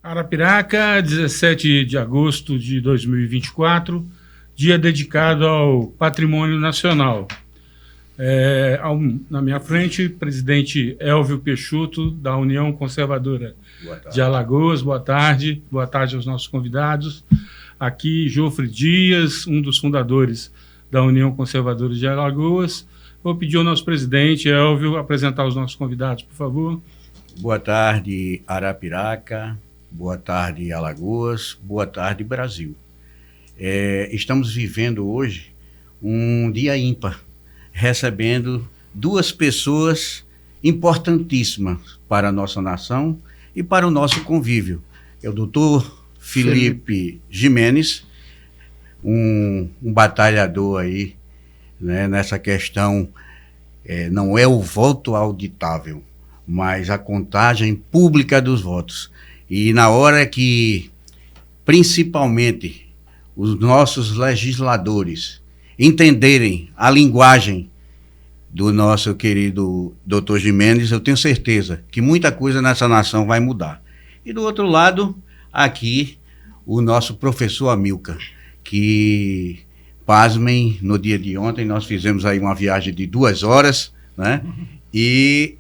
Arapiraca, 17 de agosto de 2024, dia dedicado ao Patrimônio Nacional. Na minha frente, presidente Elvio Peixoto, da União Conservadora de Alagoas. Boa tarde. Boa tarde aos nossos convidados. Aqui, Jofre Dias, um dos fundadores da União Conservadora de Alagoas. Vou pedir ao nosso presidente, Elvio, apresentar os nossos convidados, por favor. Boa tarde, Arapiraca. Boa tarde, Alagoas. Boa tarde, Brasil. Estamos vivendo hoje um dia ímpar, recebendo duas pessoas importantíssimas para a nossa nação e para o nosso convívio. É o doutor Felipe Jimenez, um batalhador aí, né, nessa questão, não é o voto auditável, mas a contagem pública dos votos. E na hora que, principalmente, os nossos legisladores entenderem a linguagem do nosso querido doutor Jimenez, eu tenho certeza que muita coisa nessa nação vai mudar. E do outro lado, aqui, o nosso professor Amilcar, que, pasmem, no dia de ontem nós fizemos aí uma viagem de 2 horas, né? E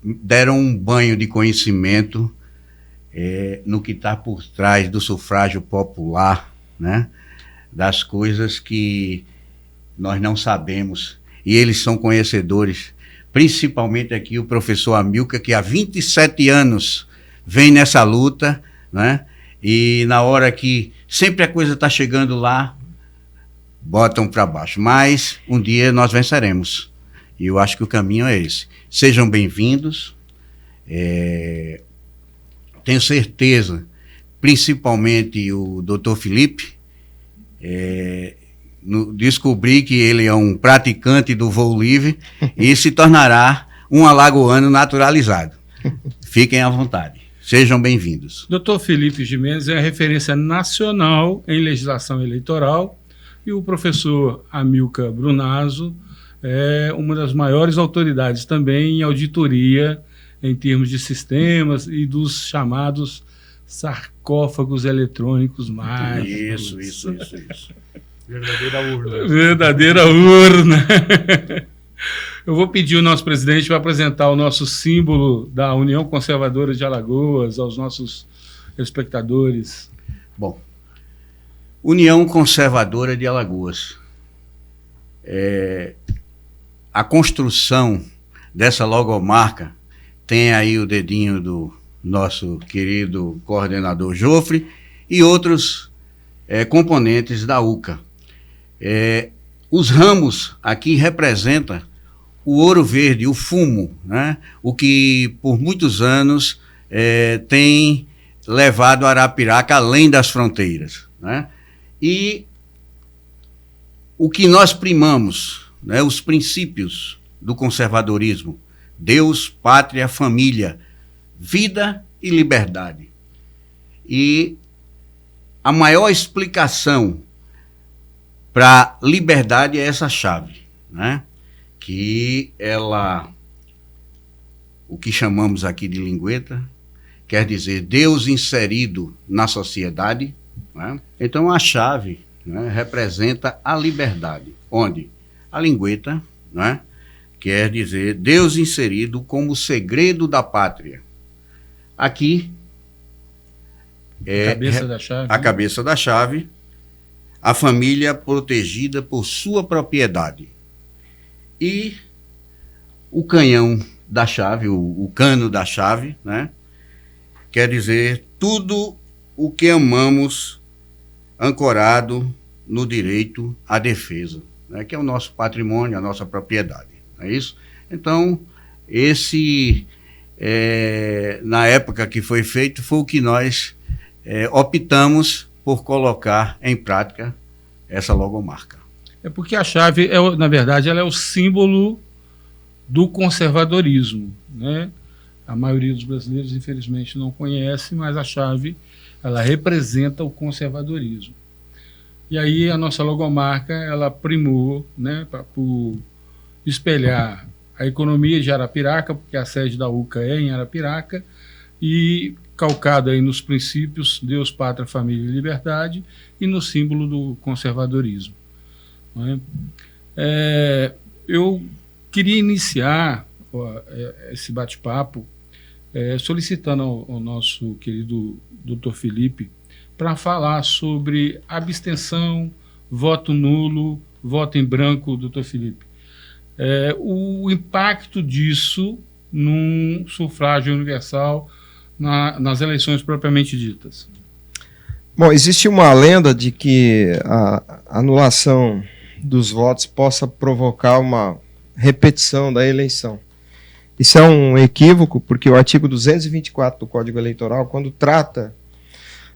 deram um banho de conhecimento no que está por trás do sufrágio popular, né? Das coisas que nós não sabemos, e eles são conhecedores, principalmente aqui o professor Amilcar, que há 27 anos vem nessa luta, né? E na hora que sempre a coisa está chegando lá, botam para baixo. Mas um dia nós venceremos, e eu acho que o caminho é esse. Sejam bem-vindos. Tenho certeza, principalmente o doutor Felipe, descobri que ele é um praticante do voo livre e se tornará um alagoano naturalizado. Fiquem à vontade. Sejam bem-vindos. Doutor Felipe Jimenez é a referência nacional em legislação eleitoral e o professor Amilcar Brunazzo é uma das maiores autoridades também em auditoria em termos de sistemas e dos chamados sarcófagos eletrônicos mágicos. Isso. Verdadeira urna. Verdadeira urna. Eu vou pedir ao nosso presidente para apresentar o nosso símbolo da União Conservadora de Alagoas aos nossos espectadores. Bom, União Conservadora de Alagoas. A construção dessa logomarca tem aí o dedinho do nosso querido coordenador Jofre e outros componentes da UCA. Os ramos aqui representam o ouro verde, o fumo, né? O que por muitos anos tem levado a Arapiraca além das fronteiras, né? E o que nós primamos, né? Os princípios do conservadorismo: Deus, pátria, família, vida e liberdade. E a maior explicação para liberdade é essa chave, né? Que ela, o que chamamos aqui de lingueta, quer dizer Deus inserido na sociedade, né? Então a chave, né, representa a liberdade, onde a lingueta, né, quer dizer Deus inserido como segredo da pátria. Aqui a cabeça da chave, a família protegida por sua propriedade. E o canhão da chave, o cano da chave, né, quer dizer tudo o que amamos ancorado no direito à defesa, né, que é o nosso patrimônio, a nossa propriedade. Não é isso? Então, na época que foi feito, foi o que nós optamos por colocar em prática essa logomarca. É porque a chave, na verdade, ela é o símbolo do conservadorismo, né? A maioria dos brasileiros, infelizmente, não conhece, mas a chave, ela representa o conservadorismo. E aí a nossa logomarca, ela primou, né, por espelhar a economia de Arapiraca, porque a sede da UCA é em Arapiraca, e calcado aí nos princípios Deus, Pátria, Família e Liberdade e no símbolo do conservadorismo. Não é? Eu queria iniciar esse bate-papo solicitando ao nosso querido Dr. Felipe para falar sobre abstenção, voto nulo, voto em branco, Dr. Felipe. O impacto disso num sufrágio universal nas eleições propriamente ditas. Bom, existe uma lenda de que a anulação dos votos possa provocar uma repetição da eleição. Isso é um equívoco, porque o artigo 224 do Código Eleitoral, quando trata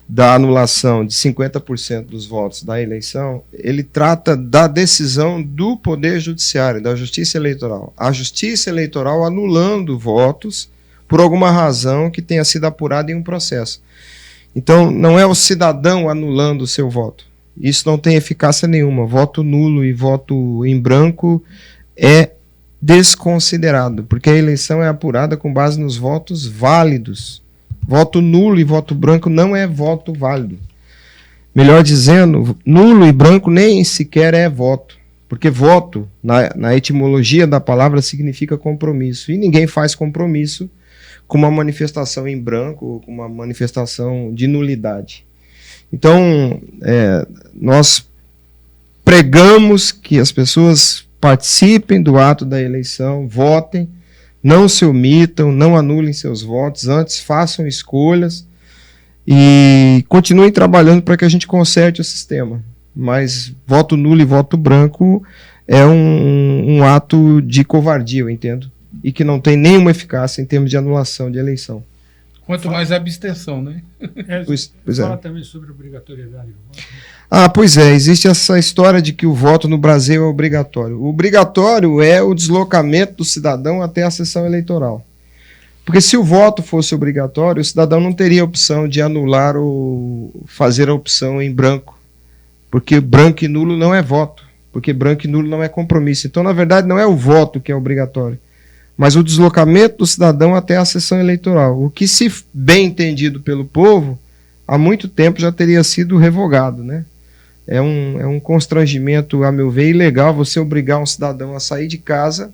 da anulação de 50% dos votos da eleição, ele trata da decisão do Poder Judiciário, da Justiça Eleitoral. A Justiça Eleitoral anulando votos por alguma razão que tenha sido apurada em um processo. Então, não é o cidadão anulando o seu voto. Isso não tem eficácia nenhuma. Voto nulo e voto em branco é desconsiderado, porque a eleição é apurada com base nos votos válidos. Voto nulo e voto branco não é voto válido. Melhor dizendo, nulo e branco nem sequer é voto, porque voto, na etimologia da palavra, significa compromisso, e ninguém faz compromisso com uma manifestação em branco ou com uma manifestação de nulidade. Então, nós pregamos que as pessoas participem do ato da eleição, votem, não se omitam, não anulem seus votos, antes façam escolhas e continuem trabalhando para que a gente conserte o sistema. Mas voto nulo e voto branco é um ato de covardia, eu entendo, e que não tem nenhuma eficácia em termos de anulação de eleição. Quanto mais abstenção, né? Pois Fala é. também sobre a obrigatoriedade do voto. Pois é, existe essa história de que o voto no Brasil é obrigatório. O obrigatório é o deslocamento do cidadão até a sessão eleitoral. Porque se o voto fosse obrigatório, o cidadão não teria a opção de anular ou fazer a opção em branco. Porque branco e nulo não é voto. Porque branco e nulo não é compromisso. Então, na verdade, não é o voto que é obrigatório, mas o deslocamento do cidadão até a sessão eleitoral. O que, se bem entendido pelo povo, há muito tempo já teria sido revogado, né? É um constrangimento, a meu ver, ilegal você obrigar um cidadão a sair de casa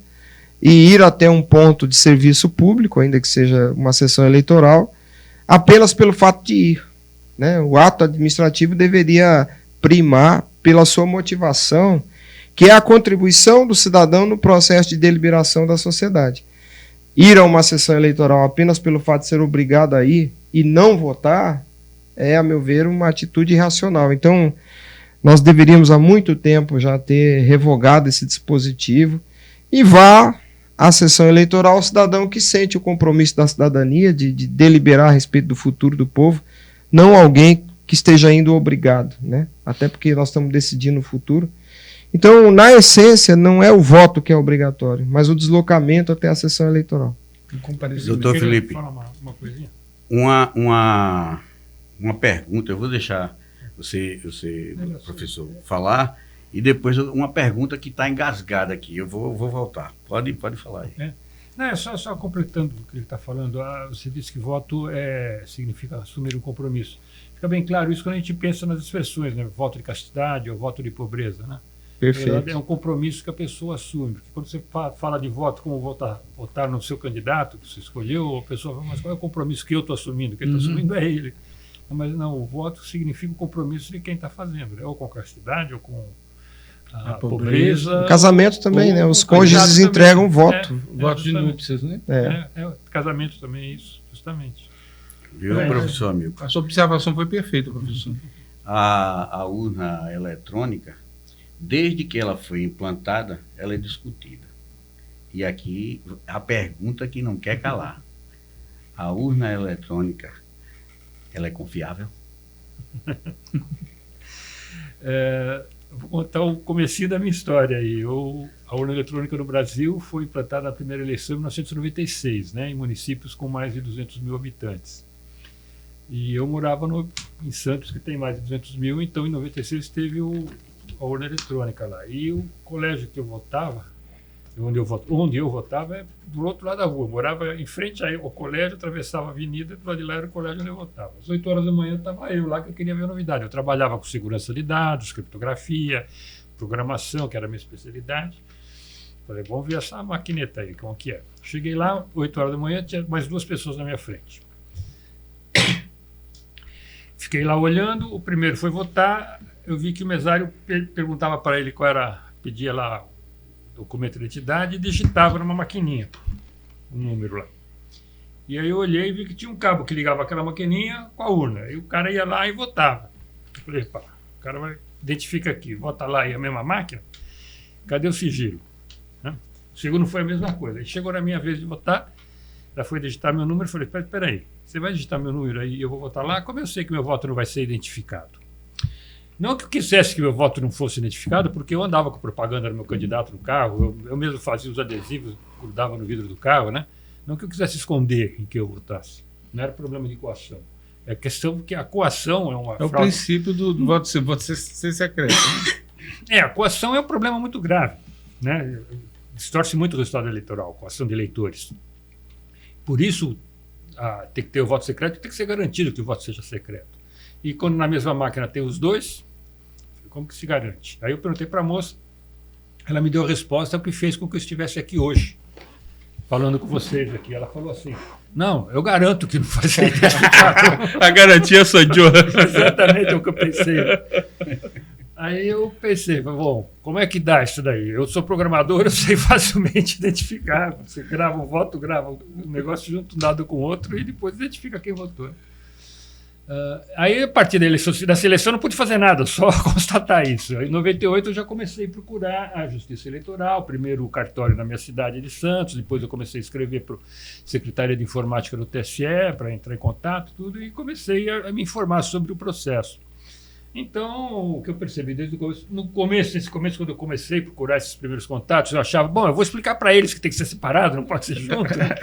e ir até um ponto de serviço público, ainda que seja uma sessão eleitoral, apenas pelo fato de ir, né? O ato administrativo deveria primar pela sua motivação, que é a contribuição do cidadão no processo de deliberação da sociedade. Ir a uma sessão eleitoral apenas pelo fato de ser obrigado a ir e não votar é, a meu ver, uma atitude irracional. Então, nós deveríamos há muito tempo já ter revogado esse dispositivo e vá à sessão eleitoral o cidadão que sente o compromisso da cidadania de deliberar a respeito do futuro do povo, não alguém que esteja indo obrigado, né? Até porque nós estamos decidindo o futuro. Então, na essência, não é o voto que é obrigatório, mas o deslocamento até a sessão eleitoral. Doutor Felipe, Fala uma coisinha. uma pergunta, eu vou deixar você professor, falar, e depois uma pergunta que está engasgada aqui, eu vou voltar. Pode falar aí. Não, é só completando o que ele está falando, você disse que voto significa assumir um compromisso. Fica bem claro isso quando a gente pensa nas expressões, né? Voto de castidade ou voto de pobreza, né? Perfeito. É um compromisso que a pessoa assume. Porque quando você fala de voto, como votar no seu candidato que você escolheu, a pessoa fala, mas qual é o compromisso que eu estou assumindo? Quem está assumindo é ele. Mas não, o voto significa o compromisso de quem está fazendo, né? Ou com a castidade, ou com a pobreza. O casamento também, né? Os cônjuges também. entregam voto. Voto de núpcias, né? Casamento também é isso, justamente. Viu, professor amigo? A sua observação foi perfeita, professor. A urna eletrônica, desde que ela foi implantada, ela é discutida. E aqui a pergunta que não quer calar. A urna eletrônica, ela é confiável? Vou contar o comecinho da minha história aí. A urna eletrônica no Brasil foi implantada na primeira eleição em 1996, né, em municípios com mais de 200 mil habitantes. E eu morava em Santos, que tem mais de 200 mil, então em 96 teve a urna eletrônica lá. E o colégio que eu votava Onde eu votava é do outro lado da rua. Eu morava em frente ao colégio, atravessava a avenida, do lado de lá era o colégio onde eu votava. Às 8 horas da manhã estava eu lá, que eu queria ver a novidade. Eu trabalhava com segurança de dados, criptografia, programação, que era a minha especialidade. Falei, vamos ver essa maquineta aí, como que é. Cheguei lá, 8 horas da manhã, tinha mais 2 pessoas na minha frente. Fiquei lá olhando, o primeiro foi votar, eu vi que o mesário perguntava para ele qual era, pedia lá o documento de identidade e digitava numa maquininha o número lá. E aí eu olhei e vi que tinha um cabo que ligava aquela maquininha com a urna. E o cara ia lá e votava. Eu falei, pá, o cara vai, identifica aqui, vota lá e a mesma máquina, cadê o sigilo? Né? O segundo foi a mesma coisa. Aí chegou na minha vez de votar, ela foi digitar meu número, eu falei, peraí, você vai digitar meu número aí e eu vou votar lá? Como eu sei que meu voto não vai ser identificado? Não que eu quisesse que meu voto não fosse identificado, porque eu andava com propaganda do meu candidato no carro, eu mesmo fazia os adesivos, grudava no vidro do carro, né? Não que eu quisesse esconder em que eu votasse. Não era problema de coação. É questão que a coação é uma fraude. O princípio do voto ser secreto. A coação é um problema muito grave, né? Distorce muito o resultado eleitoral, coação de eleitores. Por isso, tem que ter o voto secreto, tem que ser garantido que o voto seja secreto. E quando na mesma máquina tem os dois, como que se garante? Aí eu perguntei para a moça, ela me deu a resposta, o que fez com que eu estivesse aqui hoje, falando com vocês aqui. Ela falou assim, não, eu garanto que não vai ser identificado. A garantia sou eu. Exatamente o que eu pensei. Aí eu pensei, bom, como é que dá isso daí? Eu sou programador, eu sei facilmente identificar. Você grava um voto, grava um negócio junto, um dado com o outro, e depois identifica quem votou. Aí, a partir da seleção, eu não pude fazer nada, só constatar isso. Aí, em 98, eu já comecei a procurar a Justiça Eleitoral, primeiro o cartório na minha cidade de Santos, depois eu comecei a escrever para a Secretaria de Informática do TSE, para entrar em contato, tudo, e comecei a me informar sobre o processo. Então, o que eu percebi desde o começo, nesse começo, quando eu comecei a procurar esses primeiros contatos, eu achava, bom, eu vou explicar para eles que tem que ser separado, não pode ser junto, né?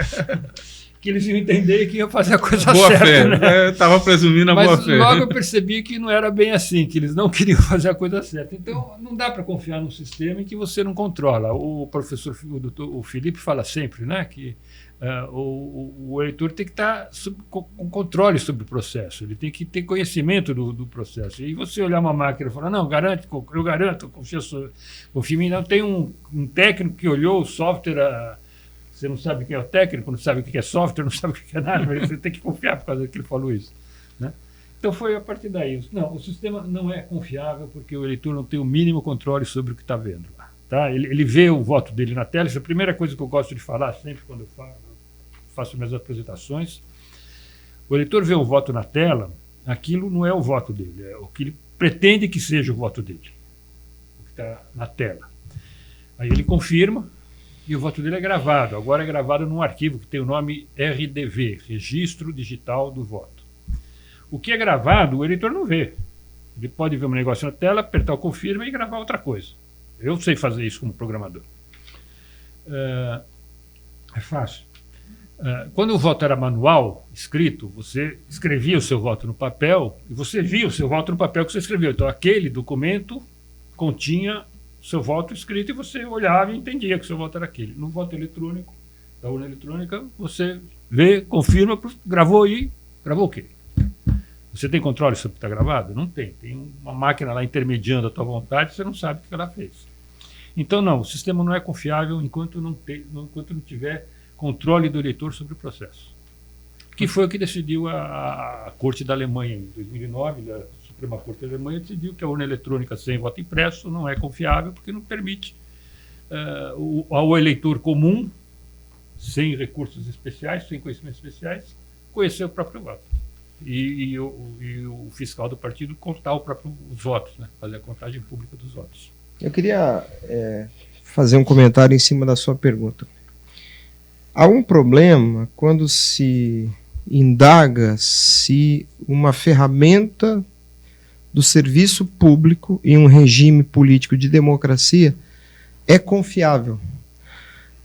Que eles iam entender que ia fazer a coisa boa certa. Fé, né? Eu estava presumindo a boa fé. Mas logo eu percebi que não era bem assim, que eles não queriam fazer a coisa certa. Então, não dá para confiar num sistema em que você não controla. O professor, o Felipe fala sempre, né, que o eleitor tem que estar com controle sobre o processo, ele tem que ter conhecimento do processo. E você olhar uma máquina e falar, não, eu garanto, confio em mim. Não, tem um técnico que olhou o software... Você não sabe quem é o técnico, não sabe o que é software, não sabe o que é nada, mas você tem que confiar por causa que ele falou isso. Né? Então foi a partir daí. Não, o sistema não é confiável porque o eleitor não tem o mínimo controle sobre o que está vendo. Tá? Ele vê o voto dele na tela, isso é a primeira coisa que eu gosto de falar sempre quando eu faço minhas apresentações. O eleitor vê o voto na tela, aquilo não é o voto dele, é o que ele pretende que seja o voto dele, o que está na tela. Aí ele confirma, e o voto dele é gravado. Agora é gravado num arquivo que tem o nome RDV, Registro Digital do Voto. O que é gravado, o eleitor não vê. Ele pode ver um negócio na tela, apertar o confirma e gravar outra coisa. Eu sei fazer isso como programador. É fácil. Quando o voto era manual, escrito, você escrevia o seu voto no papel e você via o seu voto no papel que você escreveu. Então, aquele documento continha seu voto escrito e você olhava e entendia que o seu voto era aquele. No voto eletrônico, da urna eletrônica, você vê, confirma, gravou o quê? Você tem controle sobre o que está gravado? Não tem. Tem uma máquina lá intermediando a tua vontade, você não sabe o que ela fez. Então, não, o sistema não é confiável enquanto não tiver controle do eleitor sobre o processo. Que foi o que decidiu a Corte da Alemanha em 2009, a Suprema Corte da Alemanha decidiu que a urna eletrônica sem voto impresso não é confiável porque não permite ao eleitor comum, sem recursos especiais, sem conhecimentos especiais, conhecer o próprio voto. E o fiscal do partido contar os votos, né? Fazer a contagem pública dos votos. Eu queria fazer um comentário em cima da sua pergunta. Há um problema quando se indaga se uma ferramenta do serviço público em um regime político de democracia é confiável.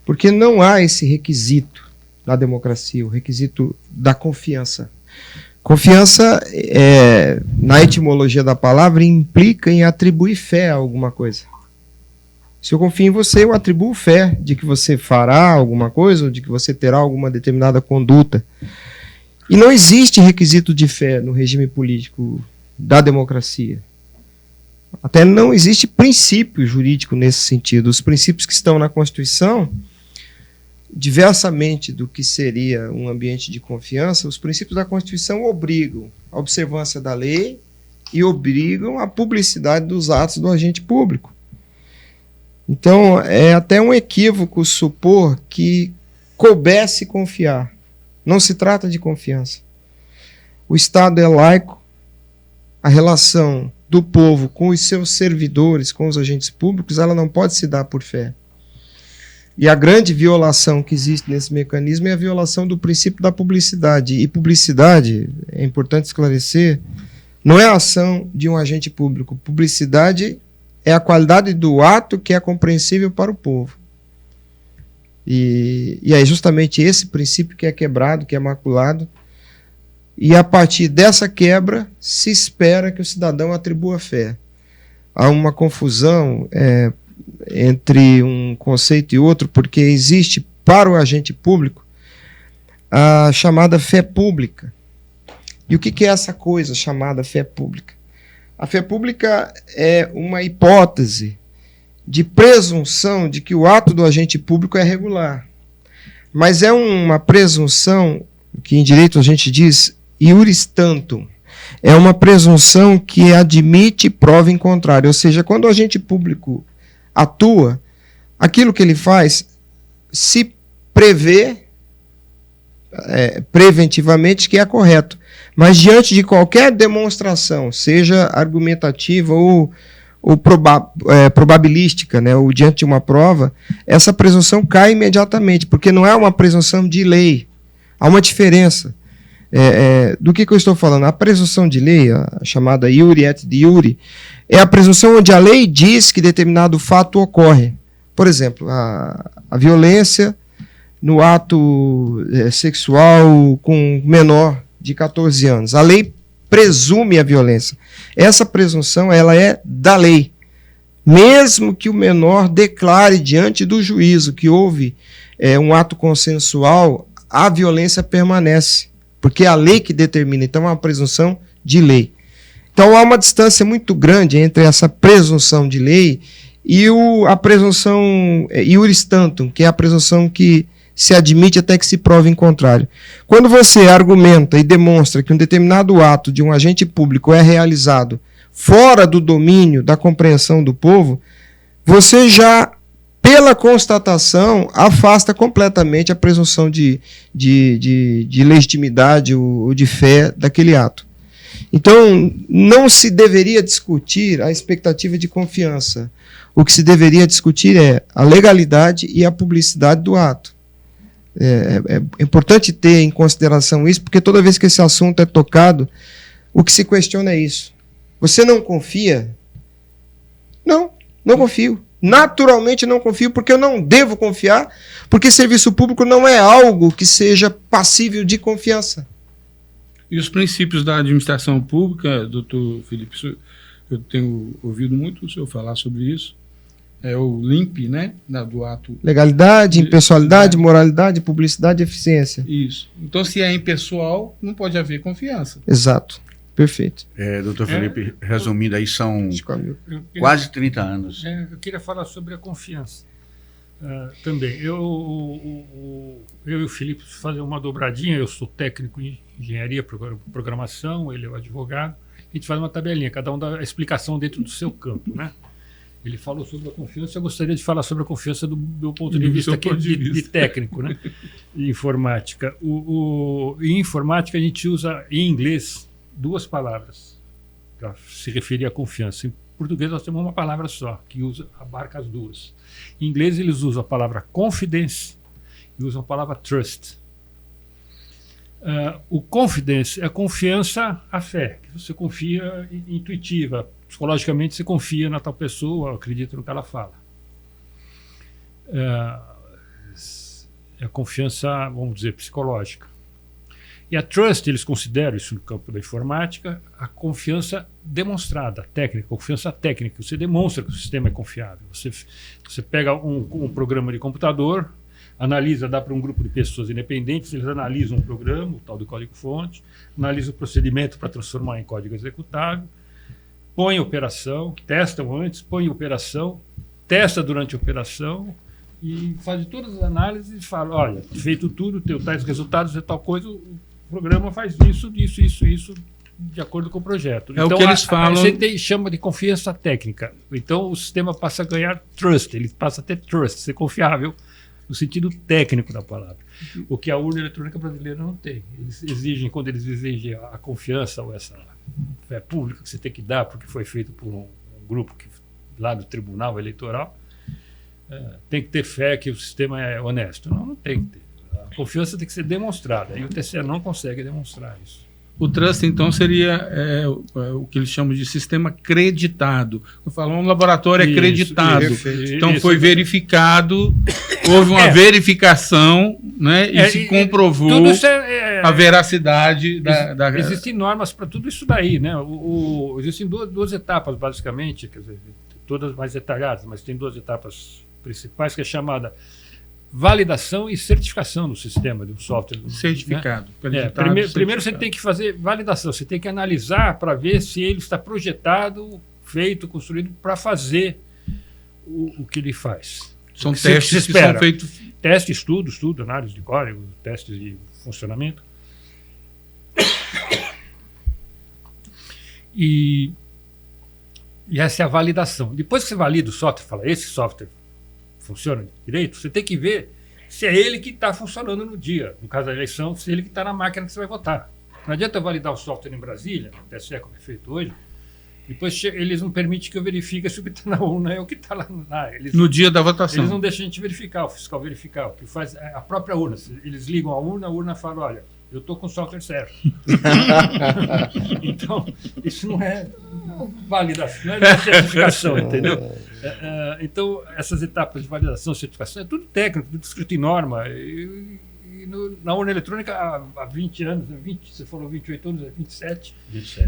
Porque não há esse requisito na democracia, o requisito da confiança. Confiança, na etimologia da palavra, implica em atribuir fé a alguma coisa. Se eu confio em você, eu atribuo fé de que você fará alguma coisa, ou de que você terá alguma determinada conduta. E não existe requisito de fé no regime político da democracia. Até não existe princípio jurídico nesse sentido. Os princípios que estão na Constituição, diversamente do que seria um ambiente de confiança, os princípios da Constituição obrigam a observância da lei e obrigam a publicidade dos atos do agente público. Então, é até um equívoco supor que coubesse confiar. Não se trata de confiança. O Estado é laico, a relação do povo com os seus servidores, com os agentes públicos, ela não pode se dar por fé. E a grande violação que existe nesse mecanismo é a violação do princípio da publicidade. E publicidade, é importante esclarecer, não é a ação de um agente público. Publicidade é a qualidade do ato que é compreensível para o povo. E é justamente esse princípio que é quebrado, que é maculado. E a partir dessa quebra, se espera que o cidadão atribua fé. Há uma confusão entre um conceito e outro, porque existe para o agente público a chamada fé pública. E o que é essa coisa chamada fé pública? A fé pública é uma hipótese de presunção de que o ato do agente público é regular. Mas é uma presunção que em direito a gente diz iuris tantum. É uma presunção que admite prova em contrário. Ou seja, quando o agente público atua, aquilo que ele faz se prevê preventivamente que é correto. Mas diante de qualquer demonstração, seja argumentativa ou probabilística, né, ou diante de uma prova, essa presunção cai imediatamente, porque não é uma presunção de lei. Há uma diferença. Do que eu estou falando? A presunção de lei, a chamada iuri et iure, é a presunção onde a lei diz que determinado fato ocorre. Por exemplo, a violência no ato sexual com menor de 14 anos. A lei presume a violência. Essa presunção ela é da lei. Mesmo que o menor declare diante do juízo que houve um ato consensual, a violência permanece. Porque é a lei que determina. Então, é uma presunção de lei. Então, há uma distância muito grande entre essa presunção de lei e a presunção iuris tantum, que é a presunção que se admite até que se prove em contrário. Quando você argumenta e demonstra que um determinado ato de um agente público é realizado fora do domínio da compreensão do povo, você já, pela constatação, afasta completamente a presunção de legitimidade ou de fé daquele ato. Então, não se deveria discutir a expectativa de confiança. O que se deveria discutir é a legalidade e a publicidade do ato. É importante ter em consideração isso, porque toda vez que esse assunto é tocado, o que se questiona é isso. Você não confia? Não confio. Naturalmente não confio, porque eu não devo confiar, porque serviço público não é algo que seja passível de confiança. E os princípios da administração pública, doutor Felipe, eu tenho ouvido muito o senhor falar sobre isso, é o LIMP, né, do ato... Legalidade, impessoalidade, moralidade, publicidade e eficiência. Isso. Então, se é impessoal, não pode haver confiança. Exato. Perfeito. Doutor Felipe, resumindo aí, são quase 30 anos. Eu queria falar sobre a confiança também. Eu e o Felipe fazer uma dobradinha, eu sou técnico em engenharia, programação, ele é o advogado, a gente faz uma tabelinha, cada um dá a explicação dentro do seu campo, né? Ele falou sobre a confiança, eu gostaria de falar sobre a confiança do meu ponto de vista aqui de técnico, né? De informática. Em informática a gente usa em inglês 2 palavras para se referir à confiança. Em português nós temos uma palavra só, que abarca as duas. Em inglês eles usam a palavra confidence e usam a palavra trust. O confidence é a confiança, a fé, que você confia intuitiva, psicologicamente você confia na tal pessoa, acredita no que ela fala. É a confiança, vamos dizer, psicológica. E a trust, eles consideram isso no campo da informática, a confiança demonstrada, técnica, confiança técnica. Você demonstra que o sistema é confiável. Você pega um programa de computador, analisa, dá para um grupo de pessoas independentes, eles analisam o programa, o tal do código-fonte, analisam o procedimento para transformar em código executável, põe em operação, testam antes, põe em operação, testa durante a operação e faz todas as análises e fala, olha, feito tudo, tem tais resultados, é tal coisa, o programa faz isso, de acordo com o projeto. É então, o que eles falam. Você chama de confiança técnica. Então, o sistema passa a ganhar trust, ele passa a ter trust, ser confiável, no sentido técnico da palavra. O que a urna eletrônica brasileira não tem. Eles exigem, quando eles exigem a confiança ou essa fé pública que você tem que dar, porque foi feito por um grupo lá do Tribunal Eleitoral, tem que ter fé que o sistema é honesto. Não tem que ter. A confiança tem que ser demonstrada. E o TSE não consegue demonstrar isso. O trust, então, seria o que eles chamam de sistema creditado. Eu falo, um laboratório acreditado. Então, foi verificado, houve uma verificação, né, e se comprovou a veracidade da... Existem normas para tudo isso daí. Né? Existem duas etapas, basicamente, quer dizer, todas mais detalhadas, mas tem 2 etapas principais, que é chamada validação e certificação do sistema, do software. Certificado. Né? Primeiro você tem que fazer validação, você tem que analisar para ver se ele está projetado, feito, construído para fazer o que ele faz. São testes que são feitos. Testes, estudo, análise de código, testes de funcionamento. E essa é a validação. Depois que você valida o software, fala, esse software funciona direito, você tem que ver se é ele que está funcionando no dia. No caso da eleição, se é ele que está na máquina que você vai votar. Não adianta eu validar o software em Brasília, no TSE, como é feito hoje, depois eles não permitem que eu verifique se o que está na urna é o que está lá. No dia da votação. Eles não deixam a gente verificar, o fiscal verificar. O que faz é a própria urna. Eles ligam a urna fala, olha, eu estou com o software certo. Então, isso não é validação, não é certificação, entendeu? Então, essas etapas de validação e certificação é tudo técnico, tudo escrito em norma. Na urna eletrônica, há 20 anos, você falou 28 anos, 27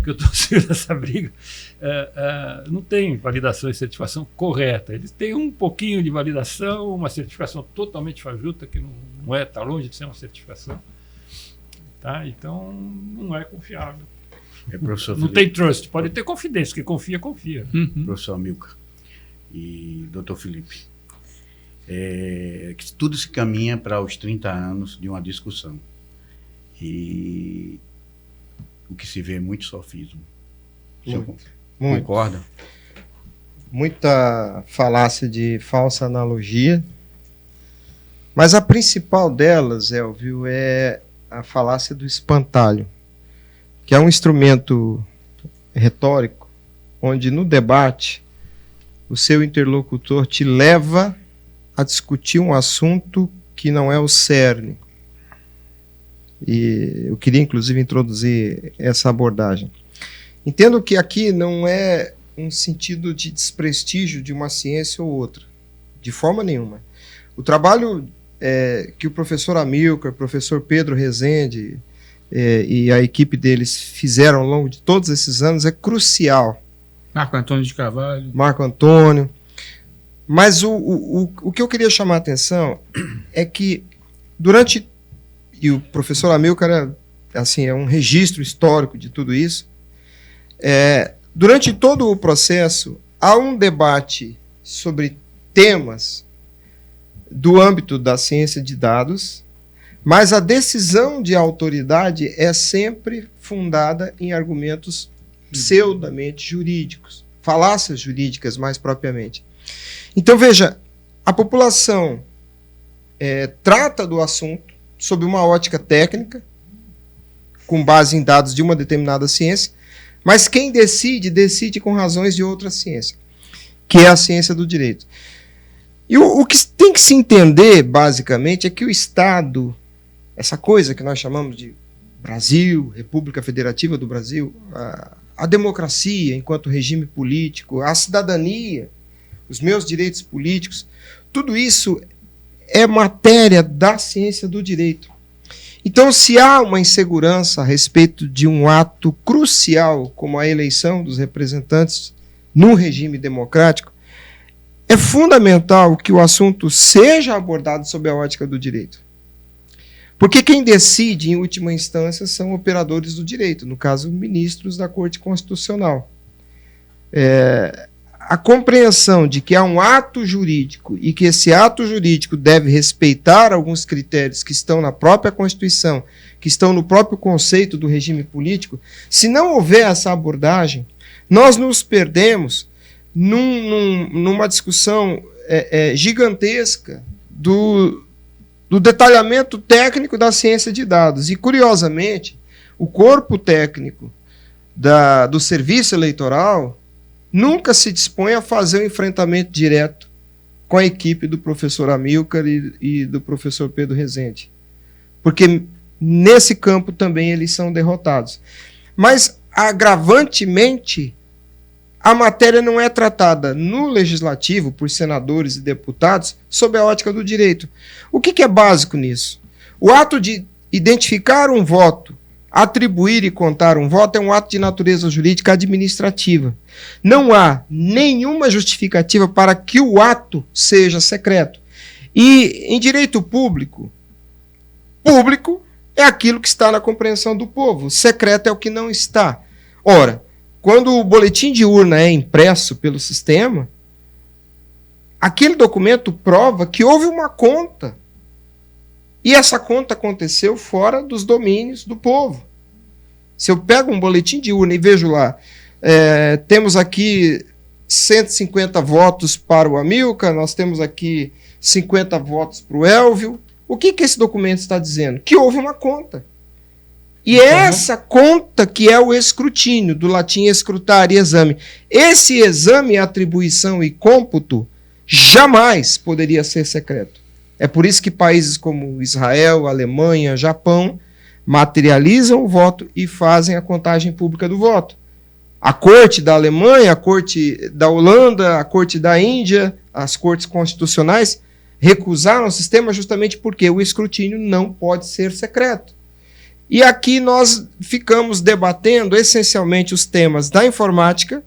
que eu estou seguindo essa briga, não tem validação e certificação correta. Eles têm um pouquinho de validação, uma certificação totalmente fajuta, que não está longe de ser uma certificação. Tá? Então, não é confiável. Não tem trust. Pode ter confidência, que confia. Professor Amilcar e doutor Felipe, que tudo se caminha para os 30 anos de uma discussão. E o que se vê é muito sofismo. Concorda? Muita falácia de falsa analogia. Mas a principal delas, Elvio, é a falácia do espantalho, que é um instrumento retórico onde no debate o seu interlocutor te leva a discutir um assunto que não é o cerne. E eu queria inclusive introduzir essa abordagem. Entendo que aqui não é um sentido de desprestígio de uma ciência ou outra, de forma nenhuma. O trabalho que o professor Amilcar, o professor Pedro Rezende e a equipe deles fizeram ao longo de todos esses anos é crucial. Marco Antônio de Carvalho. Marco Antônio. Mas o que eu queria chamar a atenção é que e o professor Amilcar é um registro histórico de tudo isso, durante todo o processo há um debate sobre temas do âmbito da ciência de dados, mas a decisão de autoridade é sempre fundada em argumentos pseudamente jurídicos, falácias jurídicas mais propriamente. Então, veja, a população trata do assunto sob uma ótica técnica, com base em dados de uma determinada ciência, mas quem decide com razões de outra ciência, que é a ciência do direito. E o que tem que se entender, basicamente, é que o Estado, essa coisa que nós chamamos de Brasil, República Federativa do Brasil, a democracia enquanto regime político, a cidadania, os meus direitos políticos, tudo isso é matéria da ciência do direito. Então, se há uma insegurança a respeito de um ato crucial, como a eleição dos representantes num regime democrático, é fundamental que o assunto seja abordado sob a ótica do direito. Porque quem decide, em última instância, são operadores do direito, no caso, ministros da Corte Constitucional. A compreensão de que há um ato jurídico e que esse ato jurídico deve respeitar alguns critérios que estão na própria Constituição, que estão no próprio conceito do regime político, se não houver essa abordagem, nós nos perdemos numa discussão gigantesca do detalhamento técnico da ciência de dados. E, curiosamente, o corpo técnico do serviço eleitoral nunca se dispõe a fazer um enfrentamento direto com a equipe do professor Amilcar e do professor Pedro Rezende. Porque nesse campo também eles são derrotados. Mas, agravantemente, a matéria não é tratada no legislativo, por senadores e deputados, sob a ótica do direito. O que é básico nisso? O ato de identificar um voto, atribuir e contar um voto é um ato de natureza jurídica administrativa. Não há nenhuma justificativa para que o ato seja secreto. E em direito público, público é aquilo que está na compreensão do povo, secreto é o que não está. Ora, quando o boletim de urna é impresso pelo sistema, aquele documento prova que houve uma conta. E essa conta aconteceu fora dos domínios do povo. Se eu pego um boletim de urna e vejo lá, temos aqui 150 votos para o Amilcar, nós temos aqui 50 votos para o Elvio, o que esse documento está dizendo? Que houve uma conta. E é essa conta que é o escrutínio, do latim escrutar e exame. Esse exame, atribuição e cômputo jamais poderia ser secreto. É por isso que países como Israel, Alemanha, Japão materializam o voto e fazem a contagem pública do voto. A corte da Alemanha, a corte da Holanda, a corte da Índia, as cortes constitucionais recusaram o sistema justamente porque o escrutínio não pode ser secreto. E aqui nós ficamos debatendo essencialmente os temas da informática,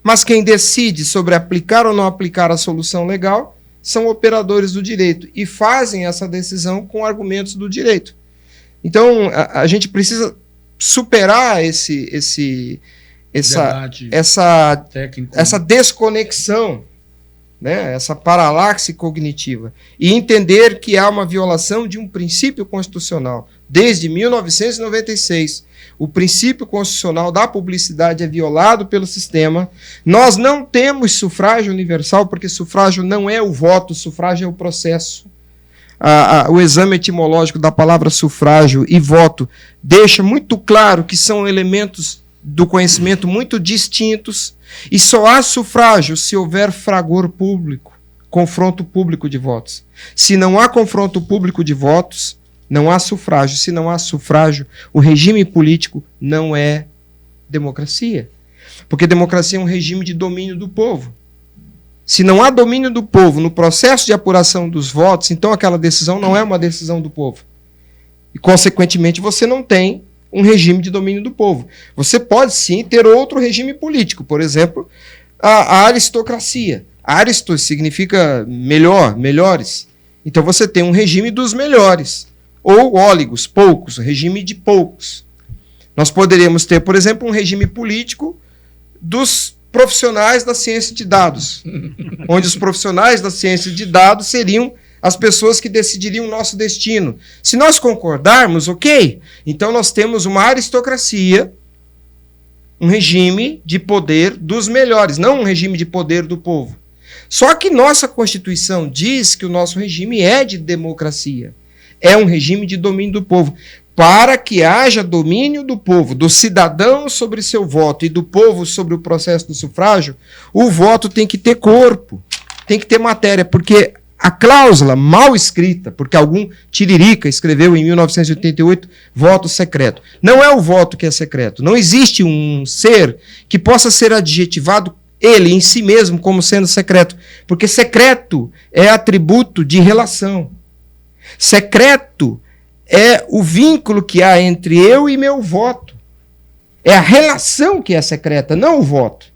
mas quem decide sobre aplicar ou não aplicar a solução legal são operadores do direito e fazem essa decisão com argumentos do direito. Então, a gente precisa superar essa desconexão, né, essa paralaxe cognitiva, e entender que há uma violação de um princípio constitucional. Desde 1996, o princípio constitucional da publicidade é violado pelo sistema. Nós não temos sufrágio universal, porque sufrágio não é o voto, sufrágio é o processo. O exame etimológico da palavra sufrágio e voto deixa muito claro que são elementos do conhecimento muito distintos, e só há sufrágio se houver fragor público, confronto público de votos. Se não há confronto público de votos, não há sufrágio. Se não há sufrágio, o regime político não é democracia. Porque democracia é um regime de domínio do povo. Se não há domínio do povo no processo de apuração dos votos, então aquela decisão não é uma decisão do povo. E, consequentemente, você não tem um regime de domínio do povo. Você pode, sim, ter outro regime político. Por exemplo, a aristocracia. Aristos significa melhor, melhores. Então você tem um regime dos melhores. Ou óligos, poucos, regime de poucos. Nós poderíamos ter, por exemplo, um regime político dos profissionais da ciência de dados, onde os profissionais da ciência de dados seriam as pessoas que decidiriam o nosso destino. Se nós concordarmos, ok, então nós temos uma aristocracia, um regime de poder dos melhores, não um regime de poder do povo. Só que nossa Constituição diz que o nosso regime é de democracia, é um regime de domínio do povo. Para que haja domínio do povo, do cidadão sobre seu voto e do povo sobre o processo do sufrágio, o voto tem que ter corpo, tem que ter matéria, porque a cláusula mal escrita, porque algum tiririca escreveu em 1988 voto secreto. Não é o voto que é secreto. Não existe um ser que possa ser adjetivado ele em si mesmo como sendo secreto, porque secreto é atributo de relação. Secreto é o vínculo que há entre eu e meu voto. É a relação que é secreta, não o voto.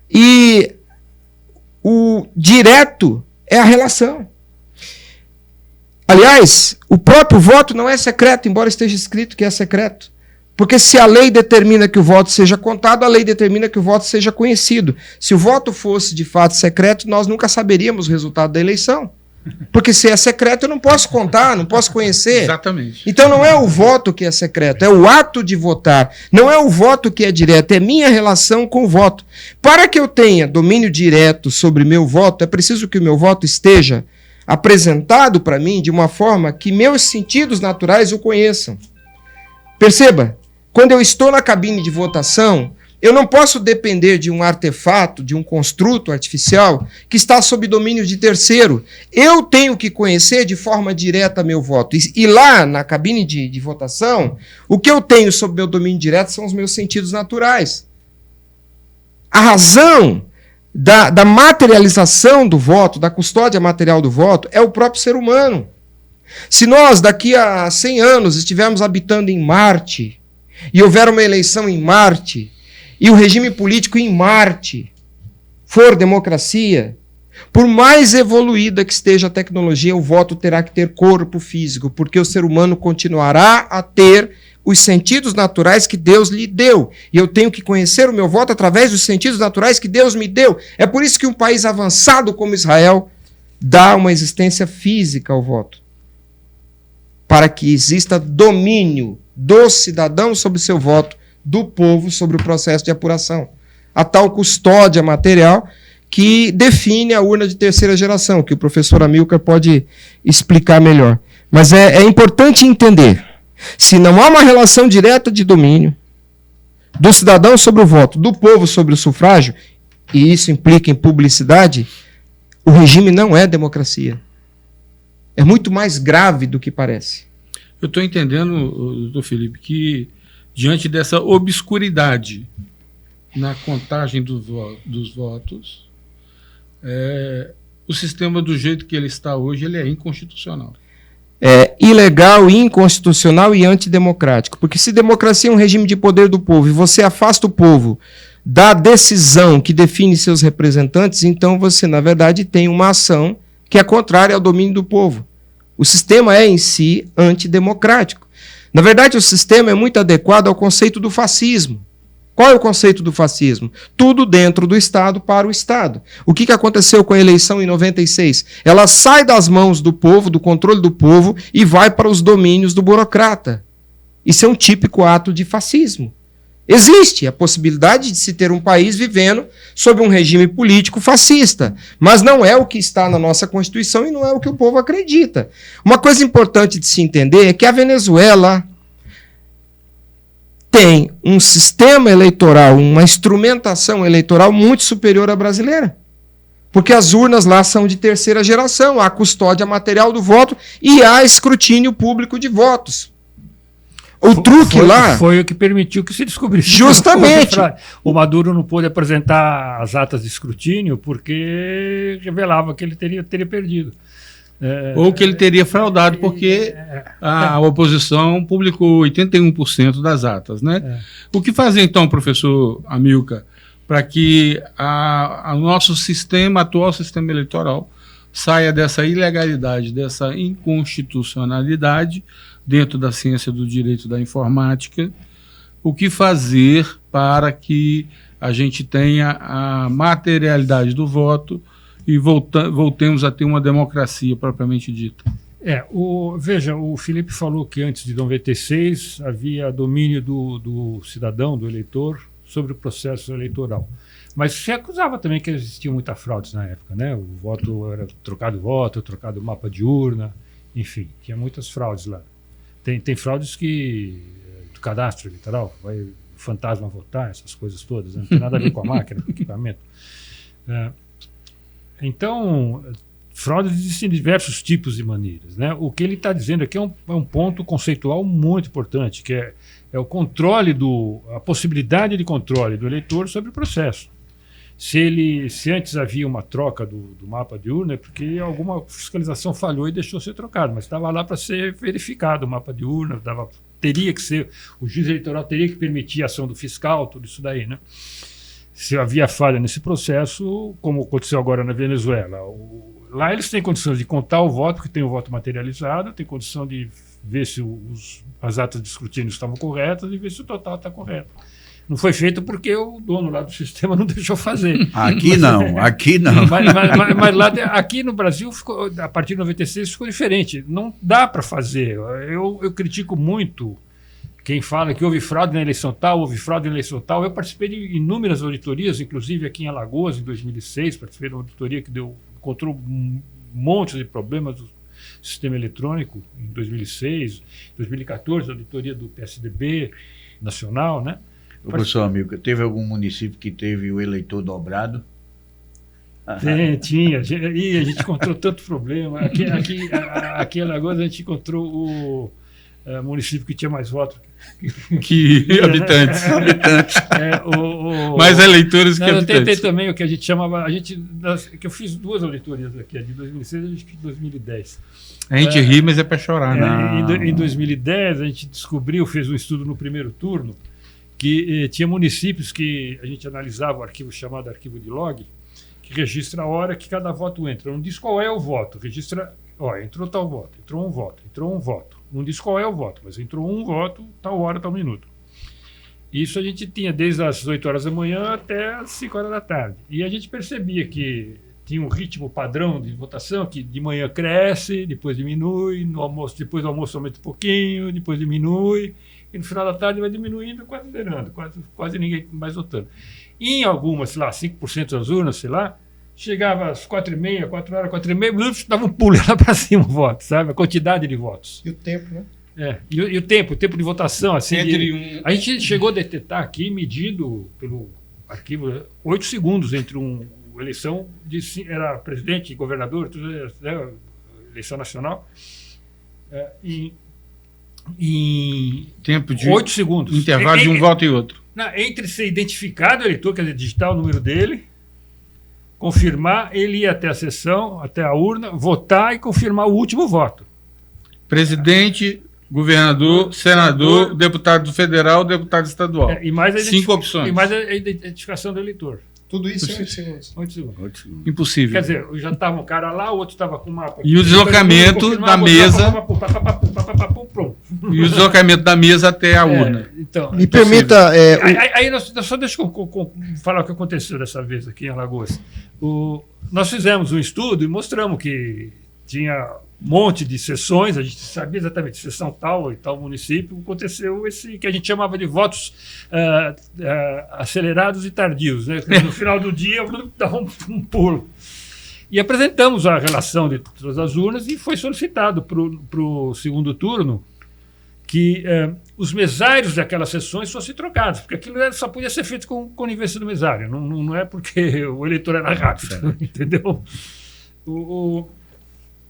E o direto é a relação. Aliás, o próprio voto não é secreto, embora esteja escrito que é secreto. Porque se a lei determina que o voto seja contado, a lei determina que o voto seja conhecido. Se o voto fosse de fato secreto, nós nunca saberíamos o resultado da eleição. Porque se é secreto, eu não posso contar, não posso conhecer. Exatamente. Então não é o voto que é secreto, é o ato de votar. Não é o voto que é direto, é minha relação com o voto. Para que eu tenha domínio direto sobre meu voto, é preciso que o meu voto esteja apresentado para mim de uma forma que meus sentidos naturais o conheçam. Perceba, quando eu estou na cabine de votação, eu não posso depender de um artefato, de um construto artificial que está sob domínio de terceiro. Eu tenho que conhecer de forma direta meu voto. E lá, na cabine de votação, o que eu tenho sob meu domínio direto são os meus sentidos naturais. A razão da materialização do voto, da custódia material do voto, é o próprio ser humano. Se nós, daqui a 100 anos, estivermos habitando em Marte, e houver uma eleição em Marte, e o regime político em Marte for democracia, por mais evoluída que esteja a tecnologia, o voto terá que ter corpo físico, porque o ser humano continuará a ter os sentidos naturais que Deus lhe deu. E eu tenho que conhecer o meu voto através dos sentidos naturais que Deus me deu. É por isso que um país avançado como Israel dá uma existência física ao voto. Para que exista domínio do cidadão sobre o seu voto, do povo sobre o processo de apuração. A tal custódia material que define a urna de terceira geração, que o professor Amilcar pode explicar melhor. Mas é importante entender, se não há uma relação direta de domínio do cidadão sobre o voto, do povo sobre o sufrágio, e isso implica em publicidade, o regime não é democracia. É muito mais grave do que parece. Eu estou entendendo, doutor Felipe, que diante dessa obscuridade na contagem dos votos, o sistema do jeito que ele está hoje, ele é inconstitucional. É ilegal, inconstitucional e antidemocrático. Porque se democracia é um regime de poder do povo e você afasta o povo da decisão que define seus representantes, então você, na verdade, tem uma ação que é contrária ao domínio do povo. O sistema é, em si, antidemocrático. Na verdade, o sistema é muito adequado ao conceito do fascismo. Qual é o conceito do fascismo? Tudo dentro do Estado para o Estado. O que aconteceu com a eleição em 96? Ela sai das mãos do povo, do controle do povo, e vai para os domínios do burocrata. Isso é um típico ato de fascismo. Existe a possibilidade de se ter um país vivendo sob um regime político fascista, mas não é o que está na nossa Constituição e não é o que o povo acredita. Uma coisa importante de se entender é que a Venezuela tem um sistema eleitoral, uma instrumentação eleitoral muito superior à brasileira. Porque as urnas lá são de terceira geração, há custódia material do voto e há escrutínio público de votos. O truque lá... Foi o que permitiu que se descobrisse. Justamente. O Maduro não pôde apresentar as atas de escrutínio porque revelava que ele teria perdido. Ou que ele teria fraudado, porque a oposição publicou 81% das atas, né? O que fazer, então, professor Amilcar, para que o nosso atual sistema eleitoral, saia dessa ilegalidade, dessa inconstitucionalidade dentro da ciência do direito da informática? O que fazer para que a gente tenha a materialidade do voto e voltemos a ter uma democracia propriamente dita? Veja, o Felipe falou que antes de 96 havia domínio do cidadão, do eleitor, sobre o processo eleitoral. Mas se acusava também que existiam muitas fraudes na época, né? O voto era trocado voto, trocado mapa de urna, enfim, tinha muitas fraudes lá. Tem fraudes do cadastro eleitoral, vai o fantasma votar, essas coisas todas, né? Não tem nada a ver com a máquina, com o equipamento. Então, fraudes existem de diversos tipos e maneiras, né? O que ele está dizendo aqui é um ponto conceitual muito importante, que é o controle a possibilidade de controle do eleitor sobre o processo. se antes havia uma troca do mapa de urna, é porque alguma fiscalização falhou e deixou ser trocado, mas estava lá para ser verificado o mapa de urna, teria que ser, o juiz eleitoral teria que permitir a ação do fiscal, tudo isso daí, né? Se havia falha nesse processo, como aconteceu agora na Venezuela, lá eles têm condições de contar o voto, porque tem o voto materializado, tem condição de ver se as atas de escrutínio estavam corretas e ver se o total está correto. Não foi feito porque o dono lá do sistema não deixou fazer. Aqui não. Mas lá, aqui no Brasil, a partir de 96, ficou diferente. Não dá para fazer. Eu critico muito quem fala que houve fraude na eleição tal, houve fraude na eleição tal. Eu participei de inúmeras auditorias, inclusive aqui em Alagoas, em 2006, participei de uma auditoria que encontrou um monte de problemas do sistema eletrônico em 2006, 2014, a auditoria do PSDB nacional, né? Professor Amilcar, teve algum município que teve o eleitor dobrado? Tinha. E a gente encontrou tanto problema. Aqui em Alagoas a gente encontrou o município que tinha mais votos que habitantes. Mais eleitores que habitantes. Tem também o que a gente chamava... que eu fiz 2 auditorias aqui, a de 2006 e a de 2010. A gente ri, mas é para chorar. Em 2010 a gente descobriu, fez um estudo no primeiro turno, que tinha municípios que a gente analisava o arquivo chamado arquivo de log, que registra a hora que cada voto entra. Não diz qual é o voto, registra, entrou tal voto, entrou um voto. Não diz qual é o voto, mas entrou um voto, tal hora, tal minuto. Isso a gente tinha desde as 8 horas da manhã até as 5 horas da tarde. E a gente percebia que tinha um ritmo padrão de votação, que de manhã cresce, depois diminui, depois do almoço aumenta um pouquinho, depois diminui, e no final da tarde vai diminuindo, quase zerando, quase ninguém mais votando. Em algumas, sei lá, 5% das urnas, sei lá, chegava às 4h30, 4 horas, 4h30, dava um pulo lá para cima o voto, sabe? A quantidade de votos. E o tempo, né? E o tempo de votação, assim, a gente chegou a detectar aqui, medido pelo arquivo, 8 segundos entre uma eleição, era presidente, governador, tudo, né, eleição nacional, em tempo de 8 segundos. Intervalo de um voto e outro. Entre ser identificado o eleitor, quer dizer, digitar o número dele, confirmar, ele ir até a sessão, até a urna, votar e confirmar o último voto. Presidente, governador, senador, deputado federal, deputado estadual. E mais 5 opções. E mais a identificação do eleitor. Tudo isso em 8 segundos. 8 segundos. Impossível. Quer dizer, já estava um cara lá, o outro estava com o mapa. E o deslocamento da mesa. E o deslocamento da mesa até a urna. Então, me permita. Aí só deixa eu falar o que aconteceu dessa vez aqui em Alagoas. Nós fizemos um estudo e mostramos que tinha um monte de sessões, a gente sabia exatamente, sessão tal e tal município, aconteceu esse que a gente chamava de votos acelerados e tardios, né? No final do dia, dava um pulo. E apresentamos a relação de todas as urnas e foi solicitado para o segundo turno que os mesários daquelas sessões fossem trocados, porque aquilo só podia ser feito com conivência do mesário, não é porque o eleitor era rápido, entendeu?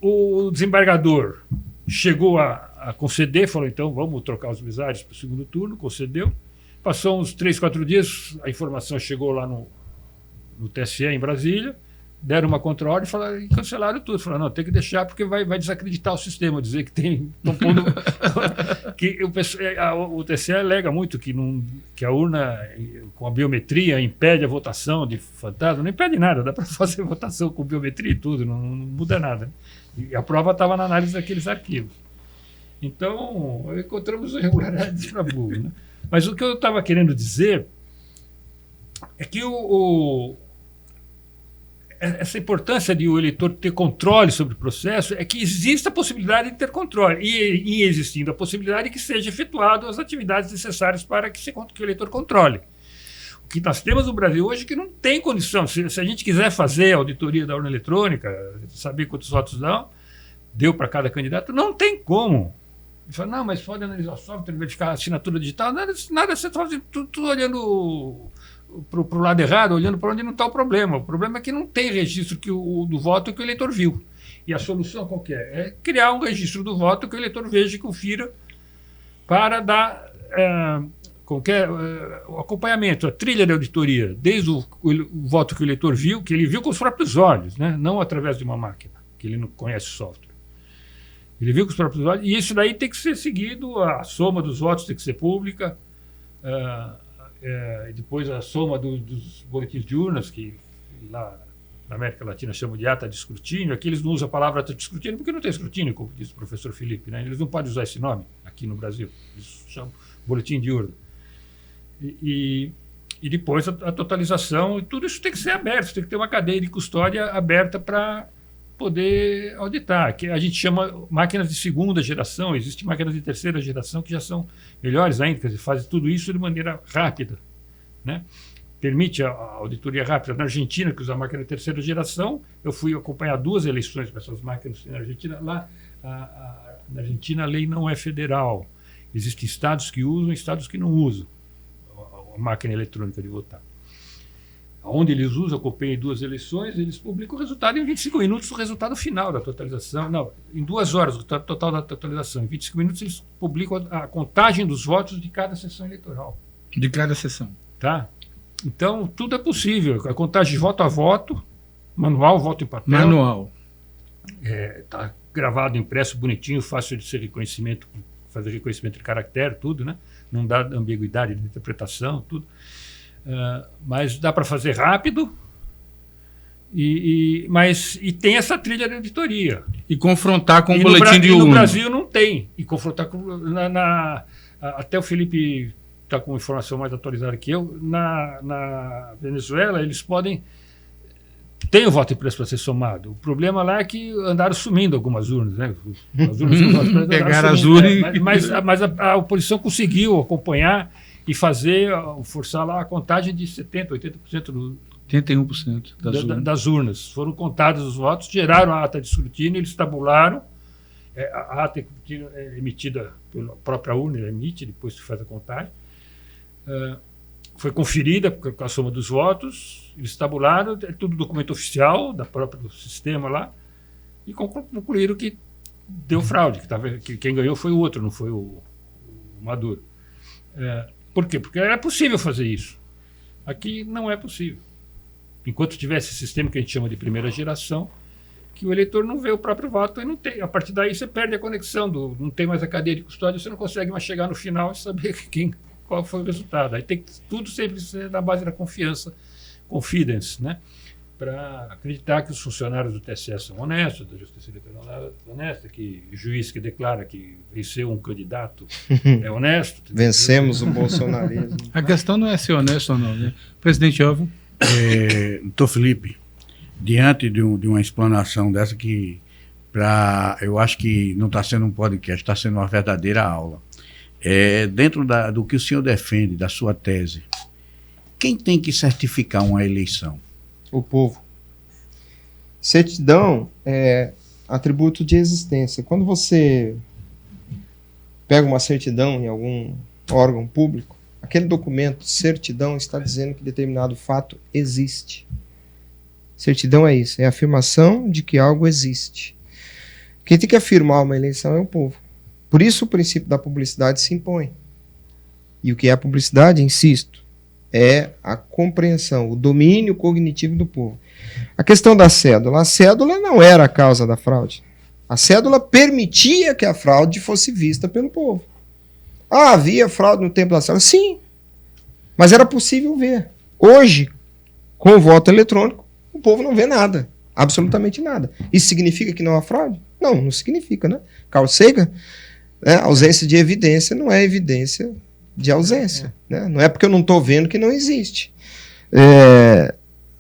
O desembargador chegou a conceder, falou, então vamos trocar os mesários para o segundo turno, concedeu. Passou uns 3, 4 dias, a informação chegou lá no TSE em Brasília, deram uma contra-ordem e cancelaram tudo. Falaram, não, tem que deixar porque vai desacreditar o sistema, dizer que tem... que o TSE alega muito que a urna com a biometria impede a votação de fantasma. Não impede nada, dá para fazer votação com biometria e tudo, não muda nada. E a prova estava na análise daqueles arquivos. Então, encontramos irregularidades para burro, né? Mas o que eu estava querendo dizer é que essa importância de o eleitor ter controle sobre o processo é que existe a possibilidade de ter controle e existindo a possibilidade que seja efetuado as atividades necessárias para que o eleitor controle. O que nós temos no Brasil hoje é que não tem condição. Se a gente quiser fazer a auditoria da urna eletrônica, saber quantos votos deu para cada candidato, não tem como. Ele fala, não, mas pode analisar o software, verificar a assinatura digital, nada você está fazendo tudo olhando para o lado errado, olhando para onde não está o problema. O problema é que não tem registro do voto que o eleitor viu. E a solução qual que é? É criar um registro do voto que o eleitor veja e confira para dar o acompanhamento, a trilha da auditoria, desde o voto que o eleitor viu, que ele viu com os próprios olhos, né? Não através de uma máquina, que ele não conhece o software. Ele viu com os próprios olhos, e isso daí tem que ser seguido, a soma dos votos tem que ser pública, depois a soma dos boletins de urnas, que lá na América Latina chamam de ata de escrutínio. Aqui eles não usam a palavra ata de escrutínio porque não tem escrutínio, como disse o professor Felipe, né? Eles não podem usar esse nome aqui no Brasil, eles chamam boletim de urna. E depois a totalização, e tudo isso tem que ser aberto, tem que ter uma cadeia de custódia aberta para poder auditar, que a gente chama máquinas de segunda geração, existem máquinas de terceira geração que já são melhores ainda, quer dizer, fazem tudo isso de maneira rápida, né? Permite a auditoria rápida. Na Argentina, que usa a máquina de terceira geração, eu fui acompanhar 2 eleições com essas máquinas na Argentina. Lá, na Argentina, a lei não é federal. Existem estados que usam e estados que não usam a máquina eletrônica de votar. Onde eles usam, acompanhei 2 eleições, eles publicam o resultado em 25 minutos, o resultado final da totalização. Não, em 2 horas, o resultado total da totalização. Em 25 minutos, eles publicam a contagem dos votos de cada sessão eleitoral. De cada sessão. Tá? Então, tudo é possível. A contagem de voto a voto, manual, voto em papel. Manual. Está gravado, impresso, bonitinho, fácil de ser reconhecimento, fazer reconhecimento de caractere, tudo, né? Não dá ambiguidade de interpretação, tudo. Mas dá para fazer rápido, mas tem essa trilha de auditoria. E confrontar com o boletim de urna. No Brasil não tem. E confrontar com... até o Felipe está com informação mais atualizada que eu. Na Venezuela, eles podem... Tem o voto impresso para ser somado. O problema lá é que andaram sumindo algumas urnas, né? As urnas pegaram as urnas. Mas a oposição conseguiu acompanhar e forçar lá a contagem de 70%, 80% 81% das urnas. Foram contados os votos, geraram a ata de escrutínio, eles tabularam. A ata é emitida pela própria urna, ela emite, depois se faz a contagem. Foi conferida com a soma dos votos, eles tabularam, é tudo documento oficial do próprio sistema lá, e concluíram que deu fraude, que quem ganhou foi o outro, não foi o Maduro. Por quê? Porque era possível fazer isso. Aqui não é possível. Enquanto tivesse esse sistema que a gente chama de primeira geração, que o eleitor não vê o próprio voto e não tem. A partir daí você perde a conexão, não tem mais a cadeia de custódia, você não consegue mais chegar no final e saber qual foi o resultado. Aí tem que tudo sempre ser na base da confiança, confidence, né? Para acreditar que os funcionários do TSE são honestos, da Justiça Eleitoral é honesta, que o juiz que declara que venceu um candidato é honesto. Vencemos o bolsonarismo. A questão não é ser honesto ou não, né? Presidente Elvio. Doutor Felipe, diante de uma explanação dessa que eu acho que não está sendo um podcast, está sendo uma verdadeira aula. Dentro do que o senhor defende, da sua tese, quem tem que certificar uma eleição? O povo. Certidão é atributo de existência. Quando você pega uma certidão em algum órgão público, aquele documento, certidão, está dizendo que determinado fato existe. Certidão é isso, é a afirmação de que algo existe. Quem tem que afirmar uma eleição é o povo. Por isso o princípio da publicidade se impõe. E o que é a publicidade, insisto, é a compreensão, o domínio cognitivo do povo. A questão da cédula. A cédula não era a causa da fraude. A cédula permitia que a fraude fosse vista pelo povo. Havia fraude no tempo da cédula? Sim. Mas era possível ver. Hoje, com o voto eletrônico, o povo não vê nada. Absolutamente nada. Isso significa que não há fraude? Não, não significa, né? Carl Sagan, ausência de evidência não é evidência de ausência. Né? Não é porque eu não estou vendo que não existe.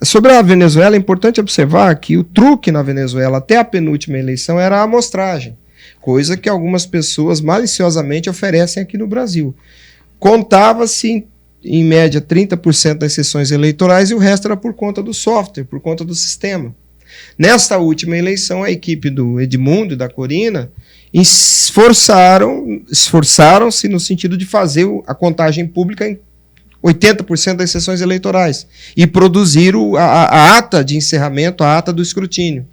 Sobre a Venezuela, é importante observar que o truque na Venezuela, até a penúltima eleição, era a amostragem, coisa que algumas pessoas maliciosamente oferecem aqui no Brasil. Contava-se, em média, 30% das sessões eleitorais e o resto era por conta do software, por conta do sistema. Nesta última eleição, a equipe do Edmundo e da Corina esforçaram-se no sentido de fazer a contagem pública em 80% das sessões eleitorais e produzir a ata de encerramento, a ata do escrutínio,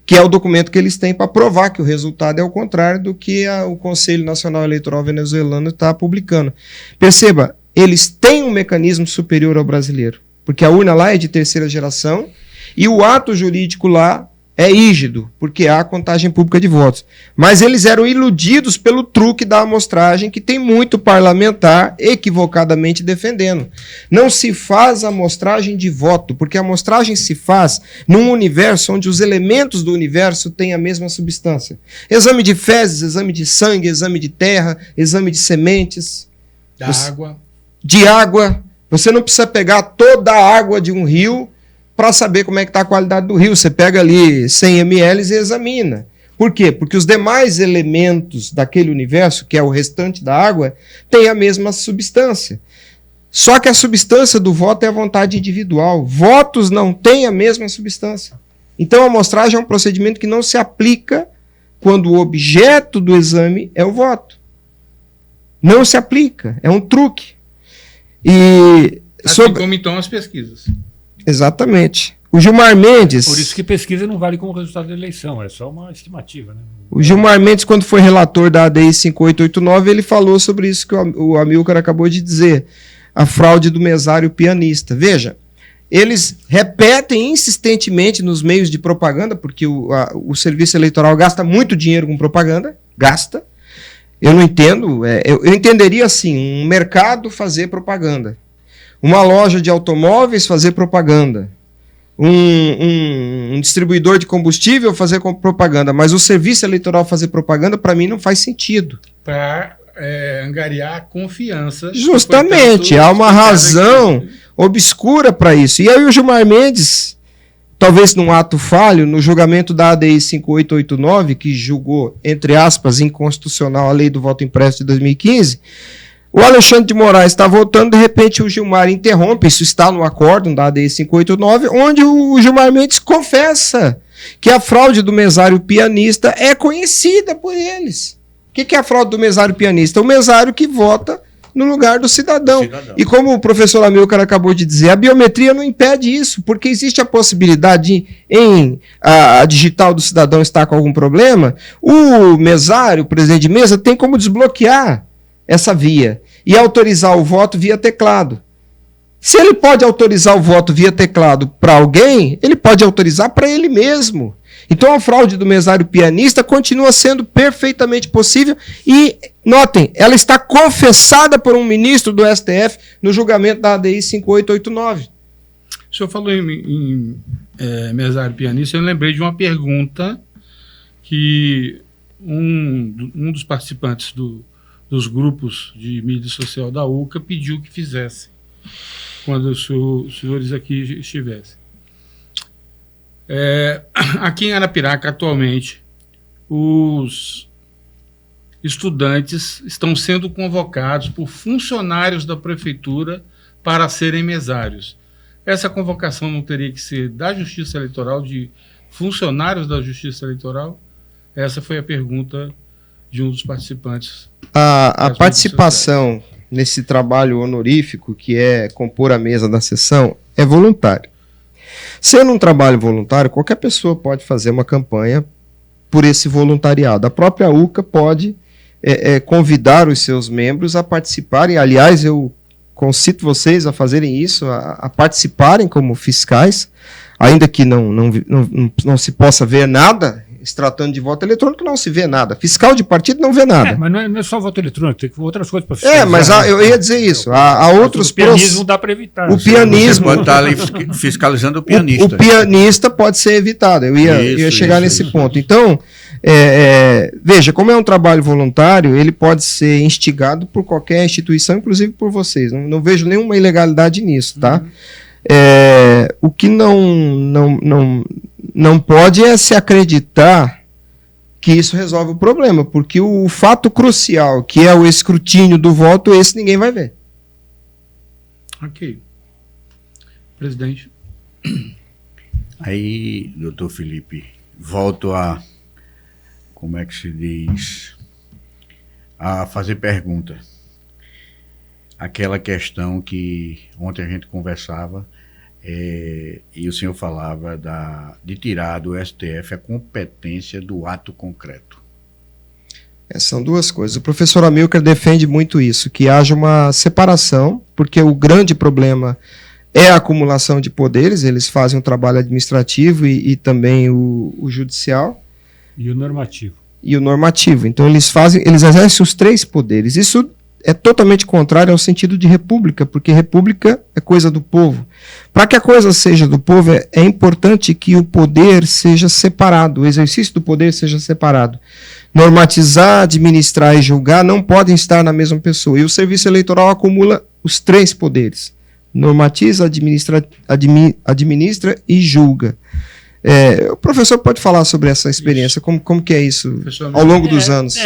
que é o documento que eles têm para provar que o resultado é o contrário do que o Conselho Nacional Eleitoral Venezuelano está publicando. Perceba, eles têm um mecanismo superior ao brasileiro, porque a urna lá é de terceira geração e o ato jurídico lá é rígido, porque há contagem pública de votos. Mas eles eram iludidos pelo truque da amostragem, que tem muito parlamentar equivocadamente defendendo. Não se faz amostragem de voto, porque a amostragem se faz num universo onde os elementos do universo têm a mesma substância. Exame de fezes, exame de sangue, exame de terra, exame de sementes. Água. De água. Você não precisa pegar toda a água de um rio para saber como é que está a qualidade do rio. Você pega ali 100 ml e examina. Por quê? Porque os demais elementos daquele universo, que é o restante da água, têm a mesma substância. Só que a substância do voto é a vontade individual. Votos não têm a mesma substância. Então a amostragem é um procedimento que não se aplica quando o objeto do exame é o voto. Não se aplica. É um truque. E assim como então as pesquisas. Exatamente. O Gilmar Mendes... Por isso que pesquisa não vale como resultado da eleição, é só uma estimativa, né? O Gilmar Mendes, quando foi relator da ADI 5889, ele falou sobre isso que o Amilcar acabou de dizer, a fraude do mesário pianista. Veja, eles repetem insistentemente nos meios de propaganda, porque o serviço eleitoral gasta muito dinheiro com propaganda, gasta. Eu não entendo, eu entenderia assim, um mercado fazer propaganda. Uma loja de automóveis fazer propaganda, um distribuidor de combustível fazer propaganda, mas o serviço eleitoral fazer propaganda, para mim, não faz sentido. Para angariar confiança. Justamente, há uma razão obscura para isso. E aí o Gilmar Mendes, talvez num ato falho, no julgamento da ADI 5889, que julgou, entre aspas, inconstitucional a lei do voto impresso de 2015, o Alexandre de Moraes está votando, de repente o Gilmar interrompe, isso está no acórdão da ADI 589, onde o Gilmar Mendes confessa que a fraude do mesário pianista é conhecida por eles. O que é a fraude do mesário pianista? O mesário que vota no lugar do cidadão. E como o professor Amilcar acabou de dizer, a biometria não impede isso, porque existe a possibilidade de, a digital do cidadão estar com algum problema, o mesário, o presidente de mesa, tem como desbloquear essa via e autorizar o voto via teclado. Se ele pode autorizar o voto via teclado para alguém, ele pode autorizar para ele mesmo. Então a fraude do mesário pianista continua sendo perfeitamente possível e, notem, ela está confessada por um ministro do STF no julgamento da ADI 5889. O senhor falou em mesário pianista, eu lembrei de uma pergunta que um dos participantes dos grupos de mídia social da UCA pediu que fizesse, quando os senhores aqui estivessem. Aqui em Arapiraca, atualmente, os estudantes estão sendo convocados por funcionários da prefeitura para serem mesários. Essa convocação não teria que ser da Justiça Eleitoral, de funcionários da Justiça Eleitoral? Essa foi a pergunta de um dos participantes. A participação nesse trabalho honorífico, que é compor a mesa da sessão, é voluntário. Sendo um trabalho voluntário, qualquer pessoa pode fazer uma campanha por esse voluntariado. A própria UCA pode convidar os seus membros a participarem. Aliás, eu concito vocês a fazerem isso, a participarem como fiscais, ainda que não se possa ver nada. Se tratando de voto eletrônico, não se vê nada. Fiscal de partido não vê nada. Mas não é só voto eletrônico, tem outras coisas para fiscalizar. Mas eu ia dizer isso. Há outros... O pianismo dá para evitar. O pianismo... Você pode estar ali fiscalizando o pianista. O pianista pode ser evitado. Eu ia chegar nesse ponto. Então, veja, como é um trabalho voluntário, ele pode ser instigado por qualquer instituição, inclusive por vocês. Não vejo nenhuma ilegalidade nisso, tá? O que não pode é se acreditar que isso resolve o problema, porque o fato crucial, que é o escrutínio do voto, esse ninguém vai ver. Ok. Presidente. Aí, doutor Felipe, volto a, como é que se diz, a fazer pergunta. Aquela questão que ontem a gente conversava, e o senhor falava de tirar do STF a competência do ato concreto. São duas coisas. O professor Amilcar defende muito isso, que haja uma separação, porque o grande problema é a acumulação de poderes, eles fazem o trabalho administrativo e também o judicial. E o normativo. E o normativo. Então eles exercem os três poderes. Isso é totalmente contrário ao sentido de república, porque república é coisa do povo. Para que a coisa seja do povo, é importante que o poder seja separado, o exercício do poder seja separado. Normatizar, administrar e julgar não podem estar na mesma pessoa. E o serviço eleitoral acumula os três poderes. Normatiza, administra e julga. O professor pode falar sobre essa experiência, como que é isso ao longo dos anos?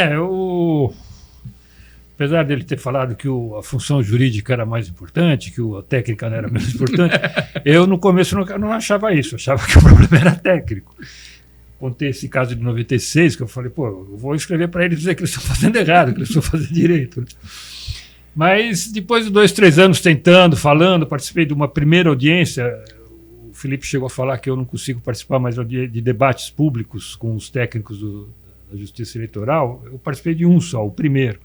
Apesar dele ter falado que a função jurídica era mais importante, que a técnica não era menos importante, eu no começo não achava isso, achava que o problema era técnico. Contei esse caso de 96, que eu falei, eu vou escrever para eles dizer que eles estão fazendo errado, que eles estão fazendo direito. Mas depois de 2, 3 anos tentando, falando, participei de uma primeira audiência. O Felipe chegou a falar que eu não consigo participar mais de debates públicos com os técnicos da Justiça Eleitoral. Eu participei de um só, o primeiro,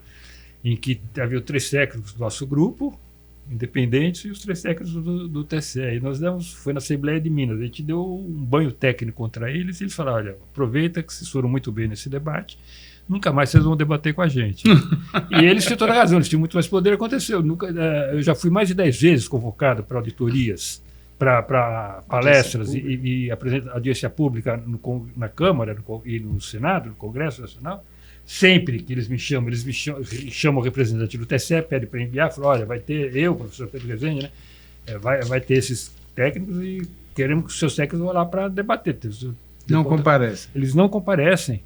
em que havia 3 técnicos do nosso grupo, independentes, e os 3 técnicos do TSE. E foi na Assembleia de Minas, a gente deu um banho técnico contra eles, e eles falaram, olha, aproveita que vocês foram muito bem nesse debate, nunca mais vocês vão debater com a gente. E eles tinham toda a razão, eles tinham muito mais poder, aconteceu. Eu já fui mais de 10 vezes convocado para auditorias, para palestras e audiência pública na Câmara e no Senado, no Congresso Nacional. Sempre que eles me chamam o representante do TSE, pedem para enviar, falam, olha, vai ter o professor Pedro Rezende, né? Vai ter esses técnicos e queremos que os seus técnicos vão lá para debater. Não comparecem. Eles não comparecem.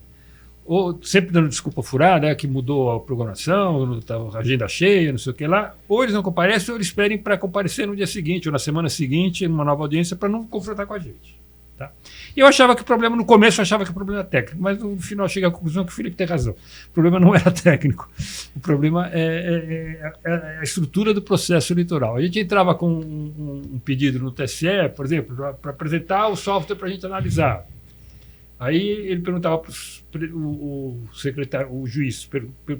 Ou sempre dando desculpa furada, que mudou a programação, a agenda cheia, não sei o que lá. Ou eles não comparecem, ou eles esperem para comparecer no dia seguinte, ou na semana seguinte, numa nova audiência, para não confrontar com a gente. Tá? E eu achava que o problema, no começo eu achava que o problema era técnico, mas no final cheguei à conclusão que o Felipe tem razão. O problema não era técnico, o problema é a estrutura do processo eleitoral. A gente entrava com um pedido no TSE, por exemplo, para apresentar o software para a gente analisar. Aí ele perguntava para o secretário, o juiz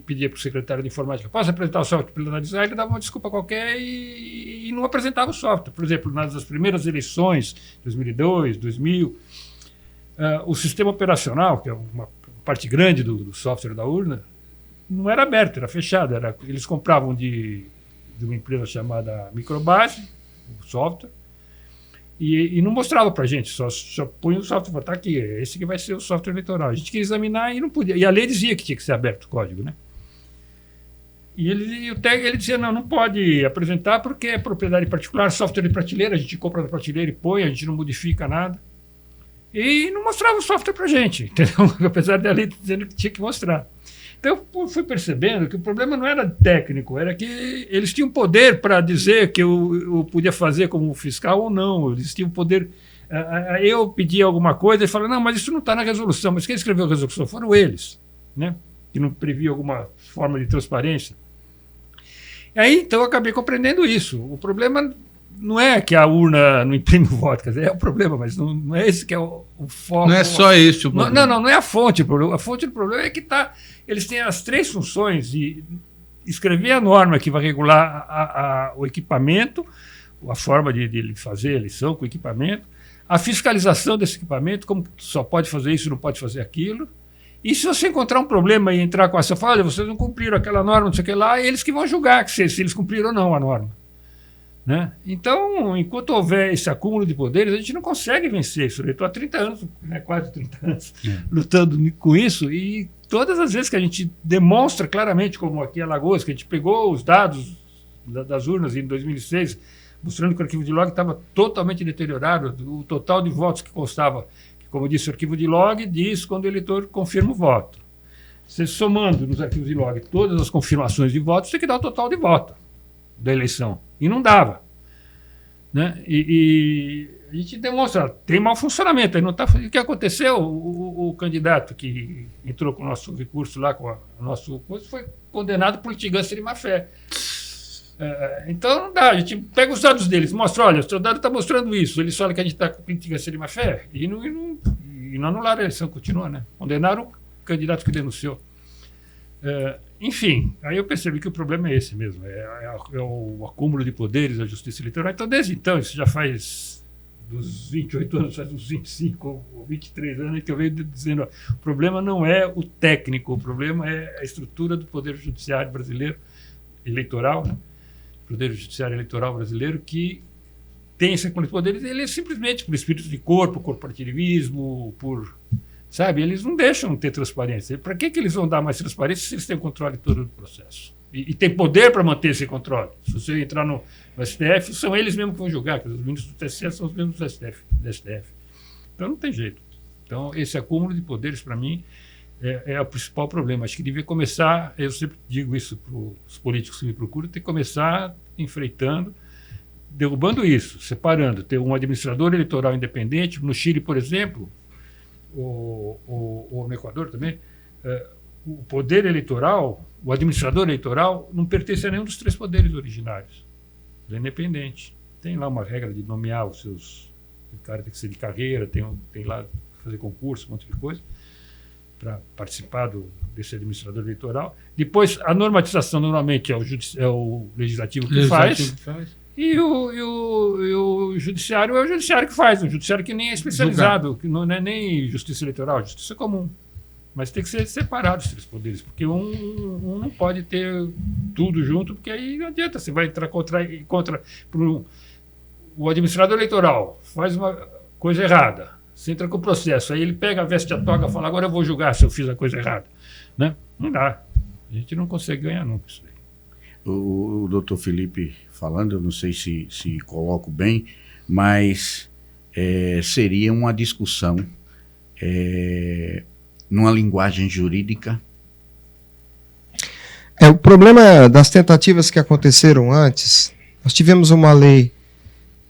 pedia para o secretário de informática, posso apresentar o software para ele analisar? Ele dava uma desculpa qualquer e não apresentava o software. Por exemplo, nas primeiras eleições, 2002, 2000, o sistema operacional, que é uma parte grande do software da urna, não era aberto, era fechado. Eles compravam de uma empresa chamada Microbase, o software, e não mostrava para a gente, só punha o software, tá aqui, esse que vai ser o software eleitoral. A gente queria examinar e não podia. E a lei dizia que tinha que ser aberto o código, né? E ele dizia, não pode apresentar porque é propriedade particular, software de prateleira, a gente compra da prateleira e põe, a gente não modifica nada. E não mostrava o software para a gente, entendeu? Apesar da lei dizendo que tinha que mostrar. Então eu fui percebendo que o problema não era técnico, era que eles tinham poder para dizer que eu podia fazer como fiscal ou não. Eles tinham poder. Eu pedia alguma coisa e falaram, não, mas isso não está na resolução. Mas quem escreveu a resolução foram eles, né? Que não previa alguma forma de transparência. E aí, então, eu acabei compreendendo isso. O problema não é que a urna não imprime o voto, quer dizer, é o problema, mas não é esse que é o foco. Não é só esse o problema. Não é a fonte do problema. A fonte do problema é que eles têm as 3 funções de escrever a norma que vai regular o equipamento, a forma de fazer a eleição com o equipamento, a fiscalização desse equipamento, como só pode fazer isso, não pode fazer aquilo. E se você encontrar um problema e entrar com essa fala, vocês não cumpriram aquela norma, não sei o que lá, eles que vão julgar se eles cumpriram ou não a norma. Né? Então, enquanto houver esse acúmulo de poderes, a gente não consegue vencer isso. Eu estou há 30 anos, né, quase 30 anos, lutando com isso, e todas as vezes que a gente demonstra claramente, como aqui em Alagoas, que a gente pegou os dados das urnas em 2006, mostrando que o arquivo de log estava totalmente deteriorado, o total de votos que constava, que, como eu disse, o arquivo de log diz quando o eleitor confirma o voto. Você somando nos arquivos de log todas as confirmações de votos, tem que dar o total de voto da eleição. E não dava. Né? E a gente demonstra, tem mau funcionamento. Aí não tá, o que aconteceu? O candidato que entrou com o nosso recurso lá, com o nosso curso, foi condenado por litigância de má-fé. Então não dá, a gente pega os dados deles, mostra, olha, o seu dado está mostrando isso, eles falam que a gente está com litigância de má-fé e não anularam a eleição, continua, né? Condenaram o candidato que denunciou. Enfim, aí eu percebi que o problema é esse mesmo, é o acúmulo de poderes da justiça eleitoral. Então, desde então, isso já faz dos 28 anos, faz uns 25 ou 23 anos que eu venho dizendo, o problema não é o técnico, o problema é a estrutura do Poder Judiciário brasileiro, eleitoral, né? Poder Judiciário Eleitoral brasileiro, que tem esse acúmulo de poderes, ele é simplesmente por espírito de corpo, corporativismo, sabe, eles não deixam ter transparência. Para que eles vão dar mais transparência se eles têm o controle todo do processo? E tem poder para manter esse controle. Se você entrar no STF, são eles mesmos que vão julgar, que os ministros do TSE são os mesmos do STF. Então não tem jeito. Então esse acúmulo de poderes, para mim, é o principal problema. Acho que devia começar, eu sempre digo isso para os políticos que me procuram, tem que começar enfreitando, derrubando isso, separando, ter um administrador eleitoral independente. No Chile, por exemplo, ou no Equador também, o poder eleitoral, o administrador eleitoral, não pertence a nenhum dos 3 poderes originários. Ele é independente. Tem lá uma regra de nomear os seus... O cara tem que ser de carreira, tem lá fazer concurso, um monte de coisa, para participar desse administrador eleitoral. Depois, a normatização normalmente é o legislativo que faz. E o judiciário é o judiciário que faz, um judiciário que nem é especializado, que não é nem justiça eleitoral, justiça comum. Mas tem que ser separado os 3 poderes, porque um não pode ter tudo junto, porque aí não adianta, você vai entrar contra o administrador eleitoral, faz uma coisa errada, você entra com o processo, aí ele pega, veste a toga e fala, agora eu vou julgar se eu fiz a coisa errada. Né? Não dá, a gente não consegue ganhar nunca isso aí. O doutor Felipe falando, eu não sei se coloco bem, mas seria uma discussão numa linguagem jurídica. O problema das tentativas que aconteceram antes, nós tivemos uma lei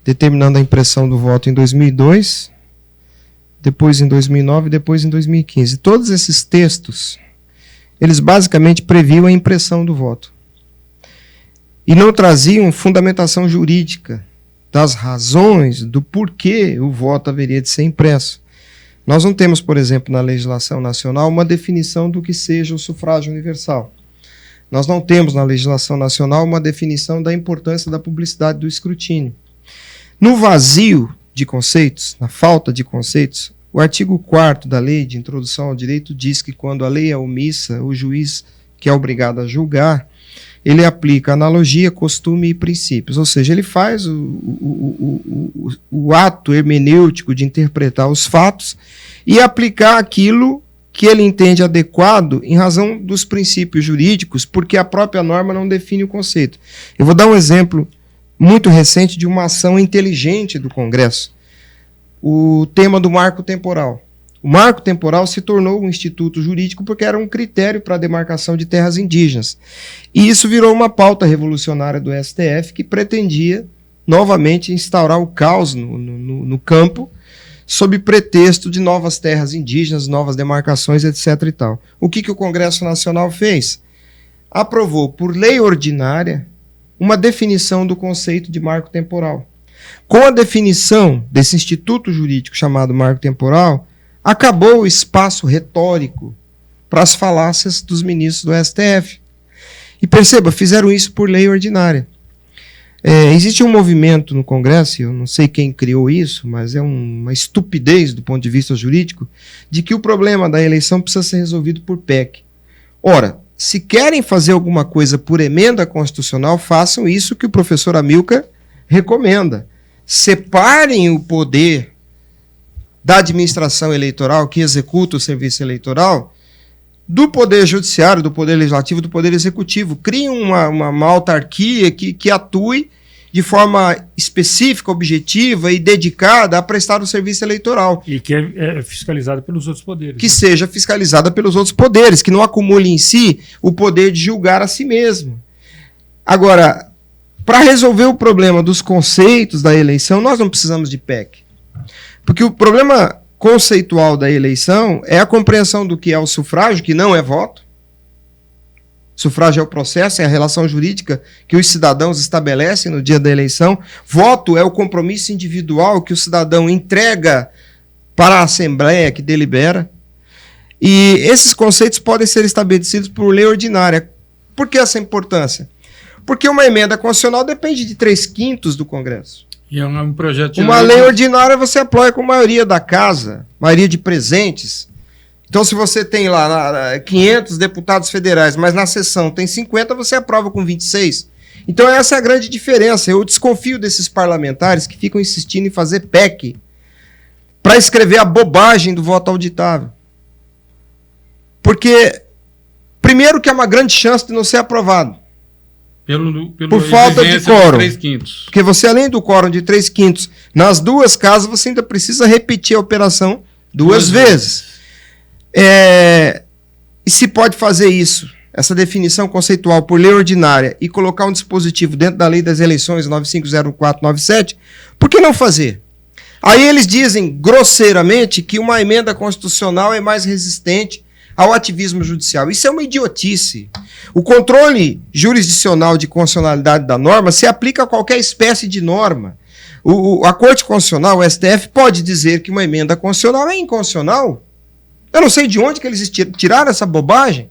determinando a impressão do voto em 2002, depois em 2009 e depois em 2015. Todos esses textos, eles basicamente previam a impressão do voto. E não traziam fundamentação jurídica das razões do porquê o voto haveria de ser impresso. Nós não temos, por exemplo, na legislação nacional, uma definição do que seja o sufrágio universal. Nós não temos na legislação nacional uma definição da importância da publicidade do escrutínio. No vazio de conceitos, na falta de conceitos, o artigo 4º da Lei de Introdução ao Direito diz que quando a lei é omissa, o juiz que é obrigado a julgar, ele aplica analogia, costume e princípios, ou seja, ele faz o ato hermenêutico de interpretar os fatos e aplicar aquilo que ele entende adequado em razão dos princípios jurídicos, porque a própria norma não define o conceito. Eu vou dar um exemplo muito recente de uma ação inteligente do Congresso, o tema do marco temporal. O marco temporal se tornou um instituto jurídico porque era um critério para a demarcação de terras indígenas. E isso virou uma pauta revolucionária do STF que pretendia novamente instaurar o caos no campo sob pretexto de novas terras indígenas, novas demarcações, etc. e tal. O que o Congresso Nacional fez? Aprovou por lei ordinária uma definição do conceito de marco temporal. Com a definição desse instituto jurídico chamado marco temporal, acabou o espaço retórico para as falácias dos ministros do STF. E perceba, fizeram isso por lei ordinária. Existe um movimento no Congresso, eu não sei quem criou isso, mas é uma estupidez do ponto de vista jurídico, de que o problema da eleição precisa ser resolvido por PEC. Ora, se querem fazer alguma coisa por emenda constitucional, façam isso que o professor Amilcar recomenda. Separem o poder da administração eleitoral, que executa o serviço eleitoral, do poder judiciário, do poder legislativo, do poder executivo. Criem uma autarquia que atue de forma específica, objetiva e dedicada a prestar o serviço eleitoral. E que é fiscalizada pelos outros poderes. Que seja fiscalizada pelos outros poderes, que não acumule em si o poder de julgar a si mesmo. Agora, para resolver o problema dos conceitos da eleição, nós não precisamos de PEC. Porque o problema conceitual da eleição é a compreensão do que é o sufrágio, que não é voto. Sufrágio é o processo, é a relação jurídica que os cidadãos estabelecem no dia da eleição. Voto é o compromisso individual que o cidadão entrega para a Assembleia que delibera. E esses conceitos podem ser estabelecidos por lei ordinária. Por que essa importância? Porque uma emenda constitucional depende de 3/5 do Congresso. E é um projeto de Uma lei ordinária você apoia com maioria da casa, maioria de presentes. Então, se você tem lá 500 deputados federais, mas na sessão tem 50, você aprova com 26. Então, essa é a grande diferença. Eu desconfio desses parlamentares que ficam insistindo em fazer PEC para escrever a bobagem do voto auditável. Porque, primeiro, que é uma grande chance de não ser aprovado. Por falta de quórum. 3/5. Porque você, além do quórum de 3/5, nas duas casas, você ainda precisa repetir a operação duas vezes. E se pode fazer isso, essa definição conceitual por lei ordinária, e colocar um dispositivo dentro da lei das eleições 950497, por que não fazer? Aí eles dizem grosseiramente que uma emenda constitucional é mais resistente ao ativismo judicial. Isso é uma idiotice. O controle jurisdicional de constitucionalidade da norma se aplica a qualquer espécie de norma. A Corte Constitucional, o STF, pode dizer que uma emenda constitucional é inconstitucional. Eu não sei de onde que eles tiraram essa bobagem.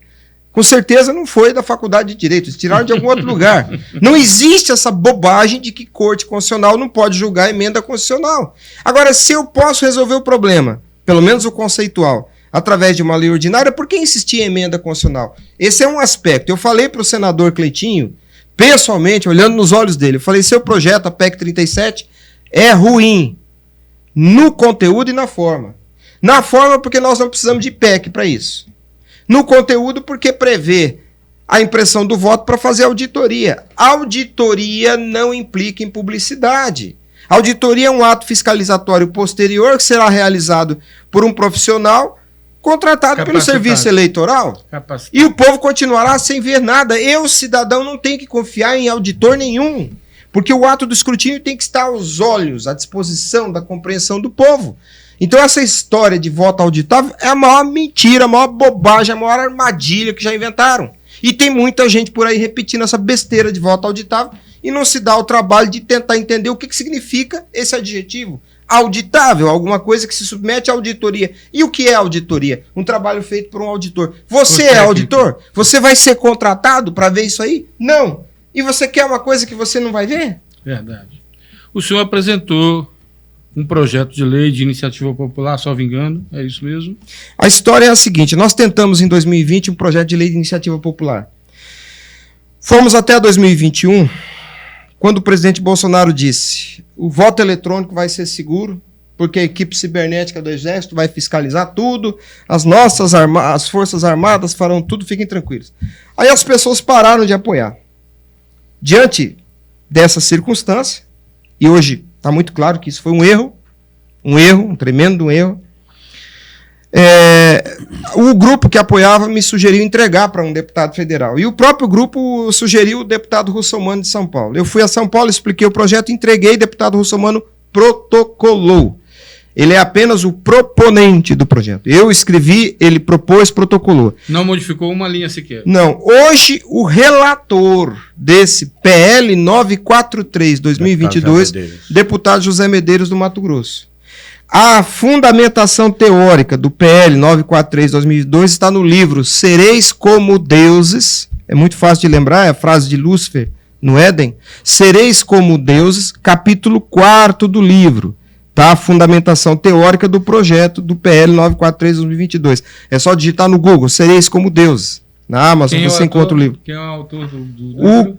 Com certeza não foi da Faculdade de Direito, eles tiraram de algum outro lugar. Não existe essa bobagem de que Corte Constitucional não pode julgar emenda constitucional. Agora, se eu posso resolver o problema, pelo menos o conceitual, através de uma lei ordinária, por que insistir em emenda constitucional? Esse é um aspecto. Eu falei para o senador Cleitinho, pessoalmente, olhando nos olhos dele, eu falei, seu projeto, a PEC 37, é ruim no conteúdo e na forma. Na forma, porque nós não precisamos de PEC para isso. No conteúdo, porque prevê a impressão do voto para fazer auditoria. Auditoria não implica em publicidade. Auditoria é um ato fiscalizatório posterior que será realizado por um profissional contratado pelo serviço eleitoral. E o povo continuará sem ver nada. Eu, cidadão, não tenho que confiar em auditor nenhum. Porque o ato do escrutínio tem que estar aos olhos, à disposição da compreensão do povo. Então essa história de voto auditável é a maior mentira, a maior bobagem, a maior armadilha que já inventaram. E tem muita gente por aí repetindo essa besteira de voto auditável e não se dá o trabalho de tentar entender o que significa esse adjetivo. Auditável, alguma coisa que se submete à auditoria. E o que é auditoria? Um trabalho feito por um auditor. Você é auditor? Você vai ser contratado para ver isso aí? Não. E você quer uma coisa que você não vai ver? Verdade. O senhor apresentou um projeto de lei de iniciativa popular, salvo engano, é isso mesmo? A história é a seguinte, nós tentamos em 2020 um projeto de lei de iniciativa popular. Fomos até 2021, quando o presidente Bolsonaro disse, o voto eletrônico vai ser seguro, porque a equipe cibernética do Exército vai fiscalizar tudo, as Forças Armadas farão tudo, fiquem tranquilos. Aí as pessoas pararam de apoiar. Diante dessa circunstância, e hoje está muito claro que isso foi um tremendo erro. O grupo que apoiava me sugeriu entregar para um deputado federal. E o próprio grupo sugeriu o deputado Russomano de São Paulo. Eu fui a São Paulo, expliquei o projeto, entreguei, o deputado Russomano protocolou. Ele é apenas o proponente do projeto. Eu escrevi, ele propôs, protocolou. Não modificou uma linha sequer. Não. Hoje, o relator desse PL 943-2022, deputado José Medeiros do Mato Grosso. A fundamentação teórica do PL 943-2022 está no livro Sereis como Deuses. É muito fácil de lembrar, é a frase de Lúcifer no Éden. Sereis como Deuses, capítulo 4 do livro. Tá? A fundamentação teórica do projeto do PL 943-2022. É só digitar no Google, Sereis como Deuses. Na Amazon você encontra o livro. Quem é o autor do livro?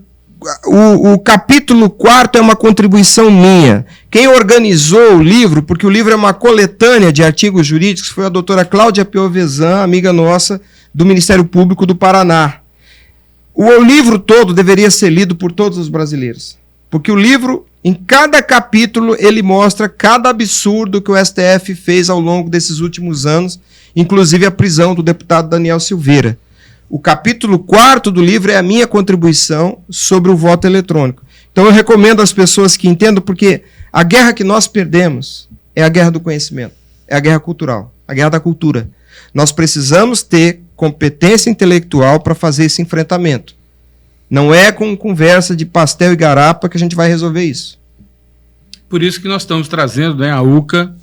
O capítulo 4 é uma contribuição minha. Quem organizou o livro, porque o livro é uma coletânea de artigos jurídicos, foi a doutora Cláudia Piovesan, amiga nossa do Ministério Público do Paraná. O livro todo deveria ser lido por todos os brasileiros. Porque o livro, em cada capítulo, ele mostra cada absurdo que o STF fez ao longo desses últimos anos, inclusive a prisão do deputado Daniel Silveira. O capítulo 4 do livro é a minha contribuição sobre o voto eletrônico. Então eu recomendo às pessoas que entendam, porque a guerra que nós perdemos é a guerra do conhecimento, é a guerra cultural, a guerra da cultura. Nós precisamos ter competência intelectual para fazer esse enfrentamento. Não é com conversa de pastel e garapa que a gente vai resolver isso. Por isso que nós estamos trazendo, né, a UCA,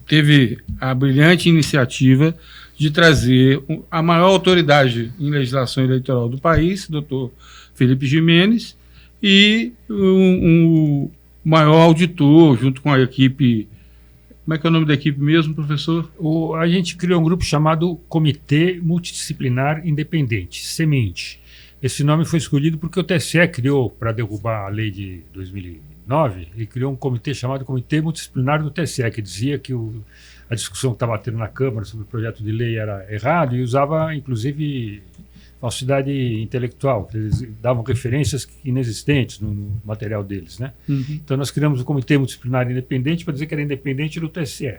teve a brilhante iniciativa de trazer a maior autoridade em legislação eleitoral do país, doutor Felipe Jimenez, e um maior auditor, junto com a equipe. Como é que é o nome da equipe mesmo, professor? A gente criou um grupo chamado Comitê Multidisciplinar Independente, Semente. Esse nome foi escolhido porque o TSE criou, para derrubar a lei de 2009, ele criou um comitê chamado Comitê Multidisciplinar do TSE, que dizia que a discussão que estava tendo na Câmara sobre o projeto de lei era errado e usava, inclusive, falsidade intelectual, que eles davam referências inexistentes no material deles, né? Uhum. Então nós criamos um Comitê Multidisciplinar Independente para dizer que era independente do TSE.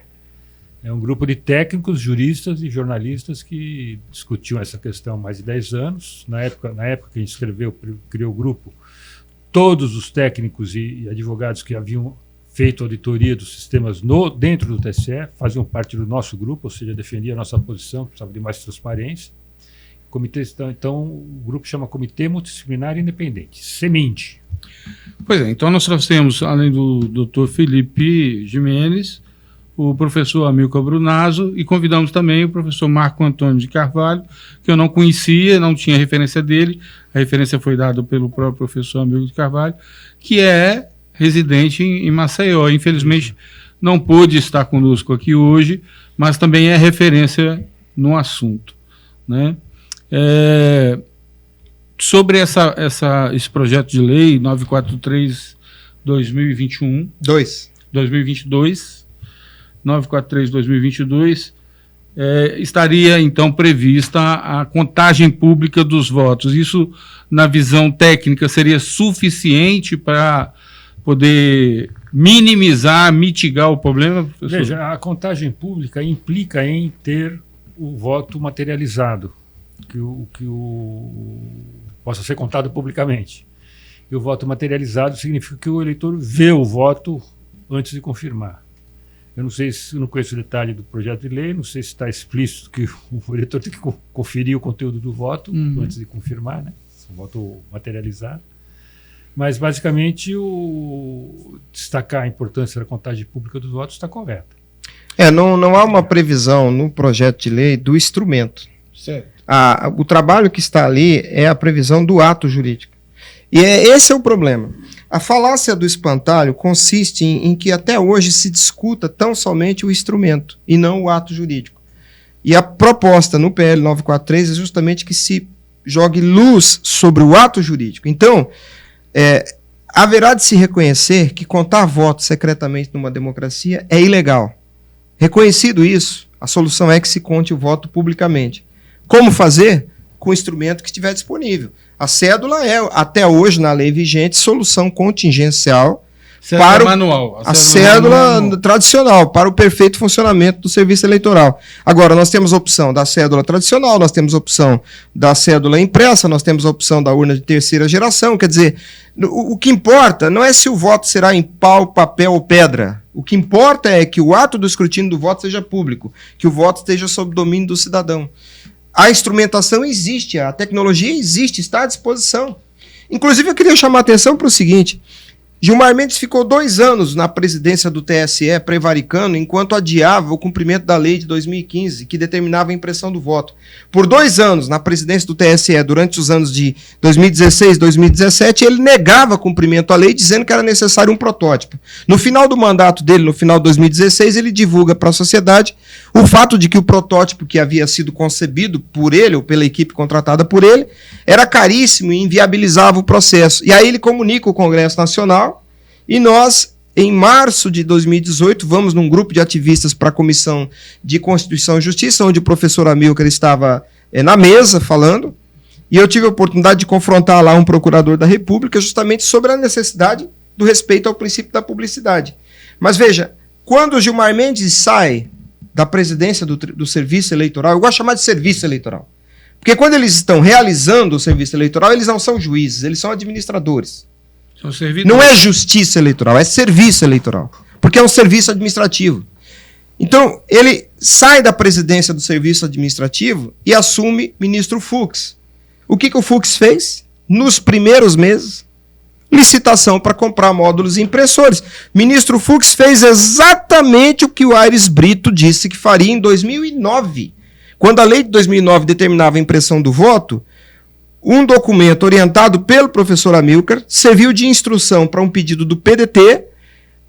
É um grupo de técnicos, juristas e jornalistas que discutiam essa questão há mais de 10 anos. Na época que a gente criou o grupo, todos os técnicos e advogados que haviam feito auditoria dos sistemas dentro do TSE faziam parte do nosso grupo, ou seja, defendia a nossa posição, precisava de mais transparência. Então, o grupo chama Comitê Multidisciplinar Independente, Semente. Pois é, então nós trouxemos, além do doutor Felipe Jimenez, o professor Amilcar Brunazzo, e convidamos também o professor Marco Antônio de Carvalho, que eu não conhecia, não tinha referência dele, a referência foi dada pelo próprio professor Amilcar de Carvalho, que é residente em Maceió. Infelizmente não pôde estar conosco aqui hoje, mas também é referência no assunto, né? Sobre esse projeto de lei 943/2021, 2022, 943/2022, estaria então prevista a contagem pública dos votos. Isso, na visão técnica, seria suficiente para poder minimizar, mitigar o problema, professor? Veja, a contagem pública implica em ter o voto materializado, que possa ser contado publicamente. E o voto materializado significa que o eleitor vê o voto antes de confirmar. Eu não conheço o detalhe do projeto de lei, não sei se está explícito que o eleitor tem que conferir o conteúdo do voto antes de confirmar, né? O voto materializado. Mas, basicamente, destacar a importância da contagem pública dos votos está correto. Não há uma previsão no projeto de lei do instrumento. Certo. O trabalho que está ali é a previsão do ato jurídico. E esse é o problema. A falácia do espantalho consiste em que até hoje se discuta tão somente o instrumento e não o ato jurídico. E a proposta no PL 943 é justamente que se jogue luz sobre o ato jurídico. Então, haverá de se reconhecer que contar votos secretamente numa democracia é ilegal. Reconhecido isso, a solução é que se conte o voto publicamente. Como fazer? Com o instrumento que estiver disponível. A cédula é, até hoje, na lei vigente, solução contingencial para manual. A cédula tradicional, para o perfeito funcionamento do serviço eleitoral. Agora, nós temos a opção da cédula tradicional, nós temos a opção da cédula impressa, nós temos a opção da urna de terceira geração. Quer dizer, o que importa não é se o voto será em pau, papel ou pedra. O que importa é que o ato do escrutínio do voto seja público, que o voto esteja sob domínio do cidadão. A instrumentação existe, a tecnologia existe, está à disposição. Inclusive, eu queria chamar a atenção para o seguinte: Gilmar Mendes ficou 2 anos na presidência do TSE, prevaricando, enquanto adiava o cumprimento da lei de 2015, que determinava a impressão do voto. Por 2 anos, na presidência do TSE, durante os anos de 2016 e 2017, ele negava cumprimento à lei, dizendo que era necessário um protótipo. No final do mandato dele, no final de 2016, ele divulga para a sociedade o fato de que o protótipo que havia sido concebido por ele, ou pela equipe contratada por ele, era caríssimo e inviabilizava o processo. E aí ele comunica ao Congresso Nacional, e nós, em março de 2018, vamos num grupo de ativistas para a Comissão de Constituição e Justiça, onde o professor Amilcar estava na mesa falando, e eu tive a oportunidade de confrontar lá um procurador da República justamente sobre a necessidade do respeito ao princípio da publicidade. Mas veja, quando o Gilmar Mendes sai da presidência do serviço eleitoral, eu gosto de chamar de serviço eleitoral, porque quando eles estão realizando o serviço eleitoral, eles não são juízes, eles são administradores. Não é justiça eleitoral, é serviço eleitoral, porque é um serviço administrativo. Então, ele sai da presidência do serviço administrativo e assume ministro Fux. O que o Fux fez? Nos primeiros meses, licitação para comprar módulos e impressores. Ministro Fux fez exatamente o que o Aires Brito disse que faria em 2009. Quando a lei de 2009 determinava a impressão do voto, um documento orientado pelo professor Amilcar serviu de instrução para um pedido do PDT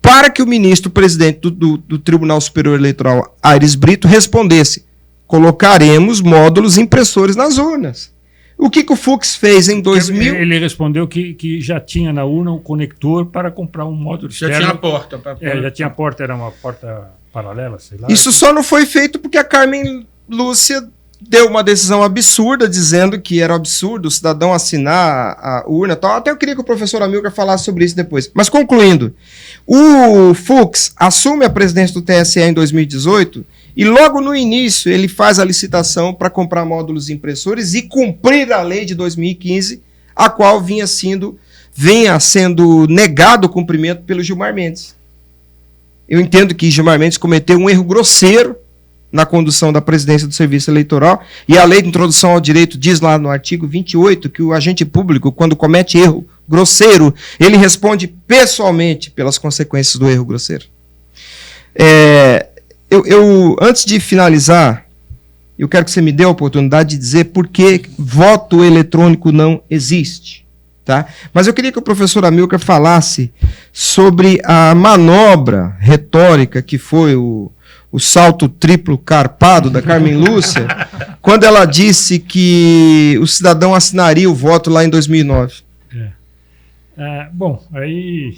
para que o ministro presidente do Tribunal Superior Eleitoral, Aires Brito, respondesse: colocaremos módulos impressores nas urnas. O que o Fux fez em 2000? Ele respondeu que já tinha na urna um conector para comprar um módulo externo. Já tinha a porta. Já tinha a porta, era uma porta paralela, sei lá. Isso só não foi feito porque a Carmen Lúcia deu uma decisão absurda, dizendo que era absurdo o cidadão assinar a urna e tal. Até eu queria que o professor Amilcar falasse sobre isso depois. Mas concluindo, o Fux assume a presidência do TSE em 2018 e logo no início ele faz a licitação para comprar módulos impressores e cumprir a lei de 2015, a qual vinha sendo negado o cumprimento pelo Gilmar Mendes. Eu entendo que Gilmar Mendes cometeu um erro grosseiro na condução da presidência do Serviço Eleitoral, e a lei de introdução ao direito diz lá no artigo 28 que o agente público, quando comete erro grosseiro, ele responde pessoalmente pelas consequências do erro grosseiro. Antes de finalizar, eu quero que você me dê a oportunidade de dizer por que voto eletrônico não existe. Tá? Mas eu queria que o professor Amilcar falasse sobre a manobra retórica que foi o salto triplo carpado da Carmen Lúcia, quando ela disse que o cidadão assinaria o voto lá em 2009. Bom, aí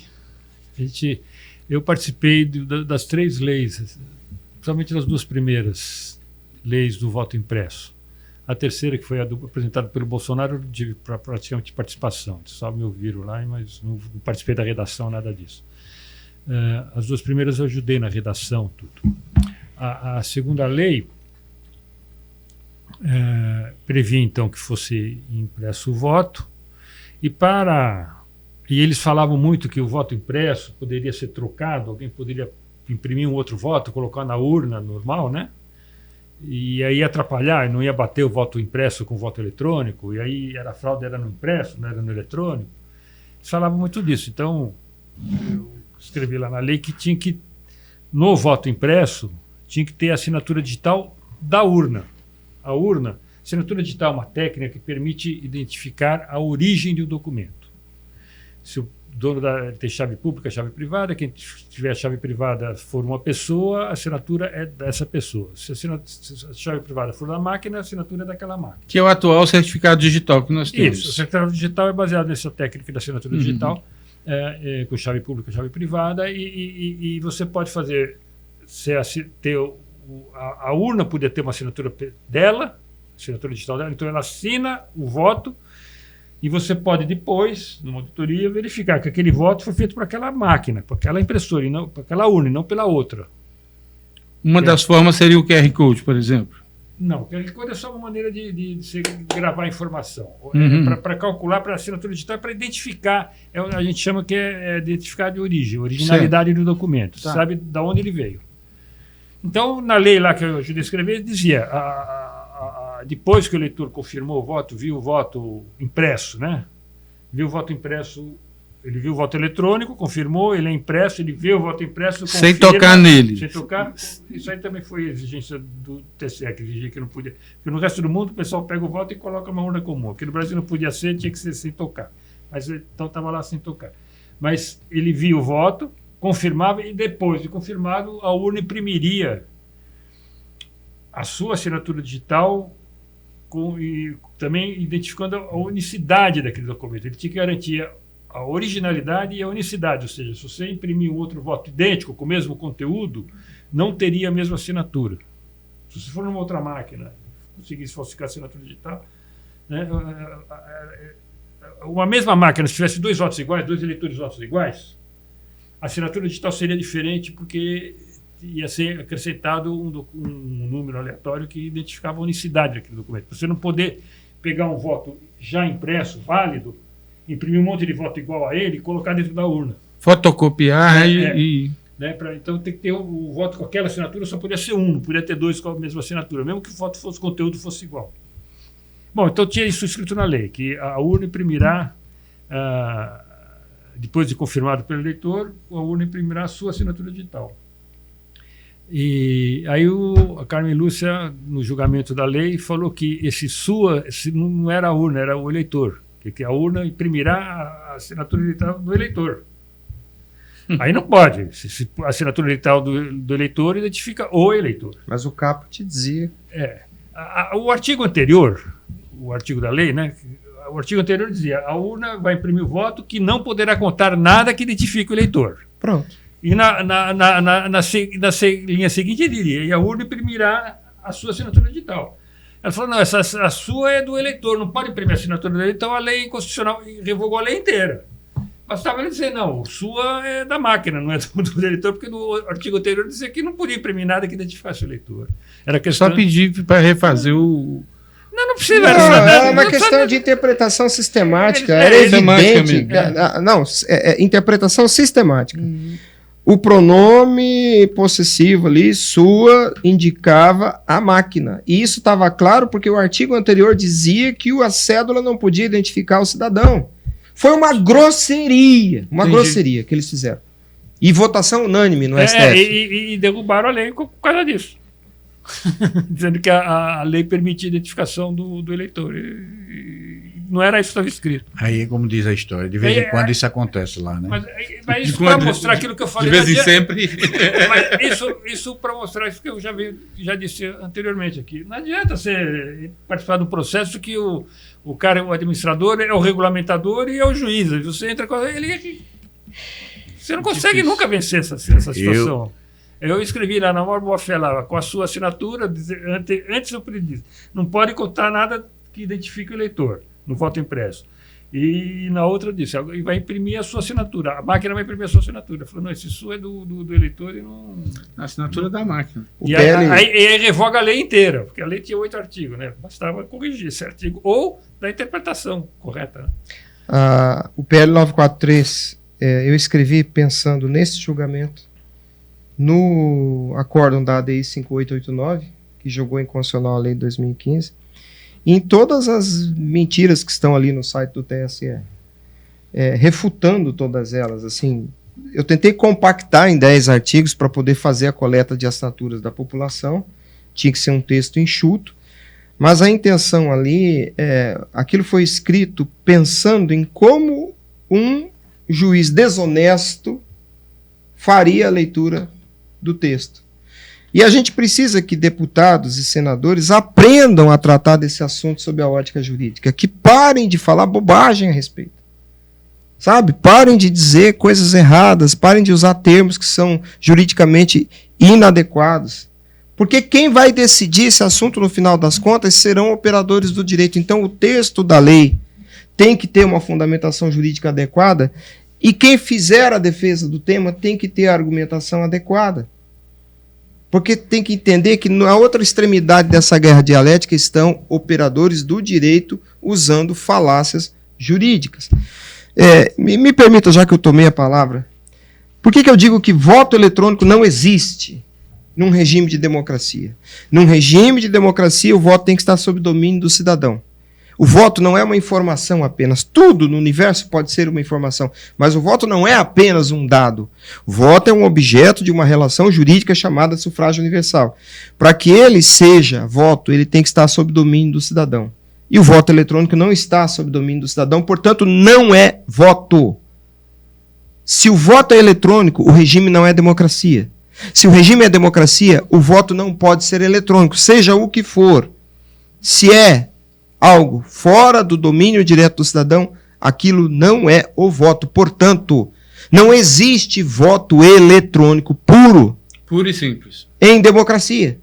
eu participei das 3 leis, principalmente das 2 primeiras leis do voto impresso. A terceira, que foi apresentada pelo Bolsonaro, eu tive praticamente participação. Só me ouviram lá, mas não participei da redação, nada disso. As 2 primeiras eu ajudei na redação, tudo. A segunda lei previa, então, que fosse impresso o voto, e eles falavam muito que o voto impresso poderia ser trocado, alguém poderia imprimir um outro voto, colocar na urna normal, né? E aí ia atrapalhar, não ia bater o voto impresso com o voto eletrônico, e aí a fraude era no impresso, não era no eletrônico. Eles falavam muito disso. Então, eu escrevi lá na lei que no voto impresso, tinha que ter a assinatura digital da urna. A urna, assinatura digital é uma técnica que permite identificar a origem do documento. Se o dono tem chave pública, chave privada, quem tiver chave privada for uma pessoa, a assinatura é dessa pessoa. Se a chave privada for da máquina, a assinatura é daquela máquina. Que é o atual certificado digital que nós temos. Isso, o certificado digital é baseado nessa técnica da assinatura digital, com chave pública, chave privada, e você pode fazer, a urna poder ter uma assinatura dela, assinatura digital dela, então ela assina o voto, e você pode depois, numa auditoria, verificar que aquele voto foi feito por aquela máquina, por aquela impressora, e não por aquela urna, e não pela outra. Uma das formas seria o QR Code, por exemplo. Não, o QR Code é só uma maneira de você gravar a informação. Para calcular, para assinatura digital, para identificar, a gente chama que é identificar de origem, originalidade do documento, tá. Sabe de onde ele veio. Então, na lei lá que eu ajudei a escrever, dizia, depois que o eleitor confirmou o voto, viu o voto impresso, né? Viu o voto impresso, ele viu o voto eletrônico, confirmou, ele é impresso, ele vê o voto impresso, confirma, sem tocar nele. Sem tocar. Isso aí também foi exigência do TSE, que exigia que não podia. Porque no resto do mundo o pessoal pega o voto e coloca uma urna comum. Aqui no Brasil não podia ser, tinha que ser sem tocar. Mas então estava lá sem tocar. Mas ele viu o voto, confirmava, e depois de confirmado, a urna imprimiria a sua assinatura digital e também identificando a unicidade daquele documento. Ele tinha que garantir a originalidade e a unicidade, ou seja, se você imprimir um outro voto idêntico, com o mesmo conteúdo, não teria a mesma assinatura. Se você for numa outra máquina, conseguisse falsificar a assinatura digital, né, uma mesma máquina, se tivesse 2 votos iguais, 2 eleitores votos iguais, a assinatura digital seria diferente, porque ia ser acrescentado um número aleatório que identificava a unicidade daquele documento. Para você não poder pegar um voto já impresso, válido, imprimir um monte de voto igual a ele e colocar dentro da urna. Fotocopiar Então tem que ter o voto com aquela assinatura, só podia ser um, não podia ter 2 com a mesma assinatura, mesmo que o conteúdo fosse igual. Bom, então tinha isso escrito na lei, que a urna imprimirá depois de confirmado pelo eleitor, a urna imprimirá a sua assinatura digital. E aí a Carmen Lúcia, no julgamento da lei, falou que esse não era a urna, era o eleitor, que a urna imprimirá a assinatura digital do eleitor. Aí não pode. A assinatura digital do eleitor identifica o eleitor. Mas o caput dizia... O artigo anterior, o artigo da lei, né? O artigo anterior dizia: a urna vai imprimir o voto que não poderá contar nada que identifique o eleitor. Pronto. E na linha seguinte ele diria: e a urna imprimirá a sua assinatura digital. Ela falou: não, a sua é do eleitor, não pode imprimir a assinatura do eleitor. Então a lei constitucional revogou a lei inteira. Bastava ele dizer: não, sua é da máquina, não é do eleitor, porque no artigo anterior dizia que não podia imprimir nada que identificasse o eleitor. Era questão... Só pedir para refazer o... Não precisa. É uma questão de interpretação sistemática. Era evidente. Não, interpretação sistemática. O pronome possessivo ali, sua, indicava a máquina. E isso estava claro porque o artigo anterior dizia que a cédula não podia identificar o cidadão. Foi uma grosseria. Grosseria que eles fizeram. E votação unânime no STF. E derrubaram a lei por causa disso. Dizendo que a lei permitia a identificação do eleitor. Não era isso que estava escrito. Aí, como diz a história, de vez em quando isso acontece lá, né? Mas isso para mostrar aquilo que eu falei. De vez em sempre. Mas isso para mostrar isso que eu já disse anteriormente aqui. Não adianta você participar de um processo que o cara, o administrador, é o regulamentador e é o juiz. Você entra com ele. Você não consegue nunca vencer essa situação. Eu escrevi lá na maior boa-fé, com a sua assinatura, antes eu disse: não pode contar nada que identifique o eleitor no voto impresso. E na outra eu disse: vai imprimir a sua assinatura. A máquina vai imprimir a sua assinatura. Falou: não, esse sua é do eleitor e não... A assinatura da máquina. E aí revoga a lei inteira, porque a lei tinha 8 artigos, né? Bastava corrigir esse artigo ou da interpretação correta. Né? O PL 943, eu escrevi pensando nesse julgamento, no acórdão da ADI 5889, que jogou inconstitucional a lei de 2015, e em todas as mentiras que estão ali no site do TSE, refutando todas elas. Assim, eu tentei compactar em 10 artigos para poder fazer a coleta de assinaturas da população, tinha que ser um texto enxuto, mas a intenção ali, aquilo foi escrito pensando em como um juiz desonesto faria a leitura do texto. E a gente precisa que deputados e senadores aprendam a tratar desse assunto sob a ótica jurídica, que parem de falar bobagem a respeito. Sabe? Parem de dizer coisas erradas, parem de usar termos que são juridicamente inadequados. Porque quem vai decidir esse assunto no final das contas serão operadores do direito. Então o texto da lei tem que ter uma fundamentação jurídica adequada. E quem fizer a defesa do tema tem que ter a argumentação adequada. Porque tem que entender que na outra extremidade dessa guerra dialética estão operadores do direito usando falácias jurídicas. Me permita, já que eu tomei a palavra, por que eu digo que voto eletrônico não existe num regime de democracia? Num regime de democracia, o voto tem que estar sob domínio do cidadão. O voto não é uma informação apenas. Tudo no universo pode ser uma informação, mas o voto não é apenas um dado. O voto é um objeto de uma relação jurídica chamada sufrágio universal. Para que ele seja voto, ele tem que estar sob domínio do cidadão. E o voto eletrônico não está sob domínio do cidadão, portanto, não é voto. Se o voto é eletrônico, o regime não é democracia. Se o regime é democracia, o voto não pode ser eletrônico, seja o que for. Se é algo fora do domínio direto do cidadão, aquilo não é o voto. Portanto, não existe voto eletrônico puro. Puro e simples. Em democracia.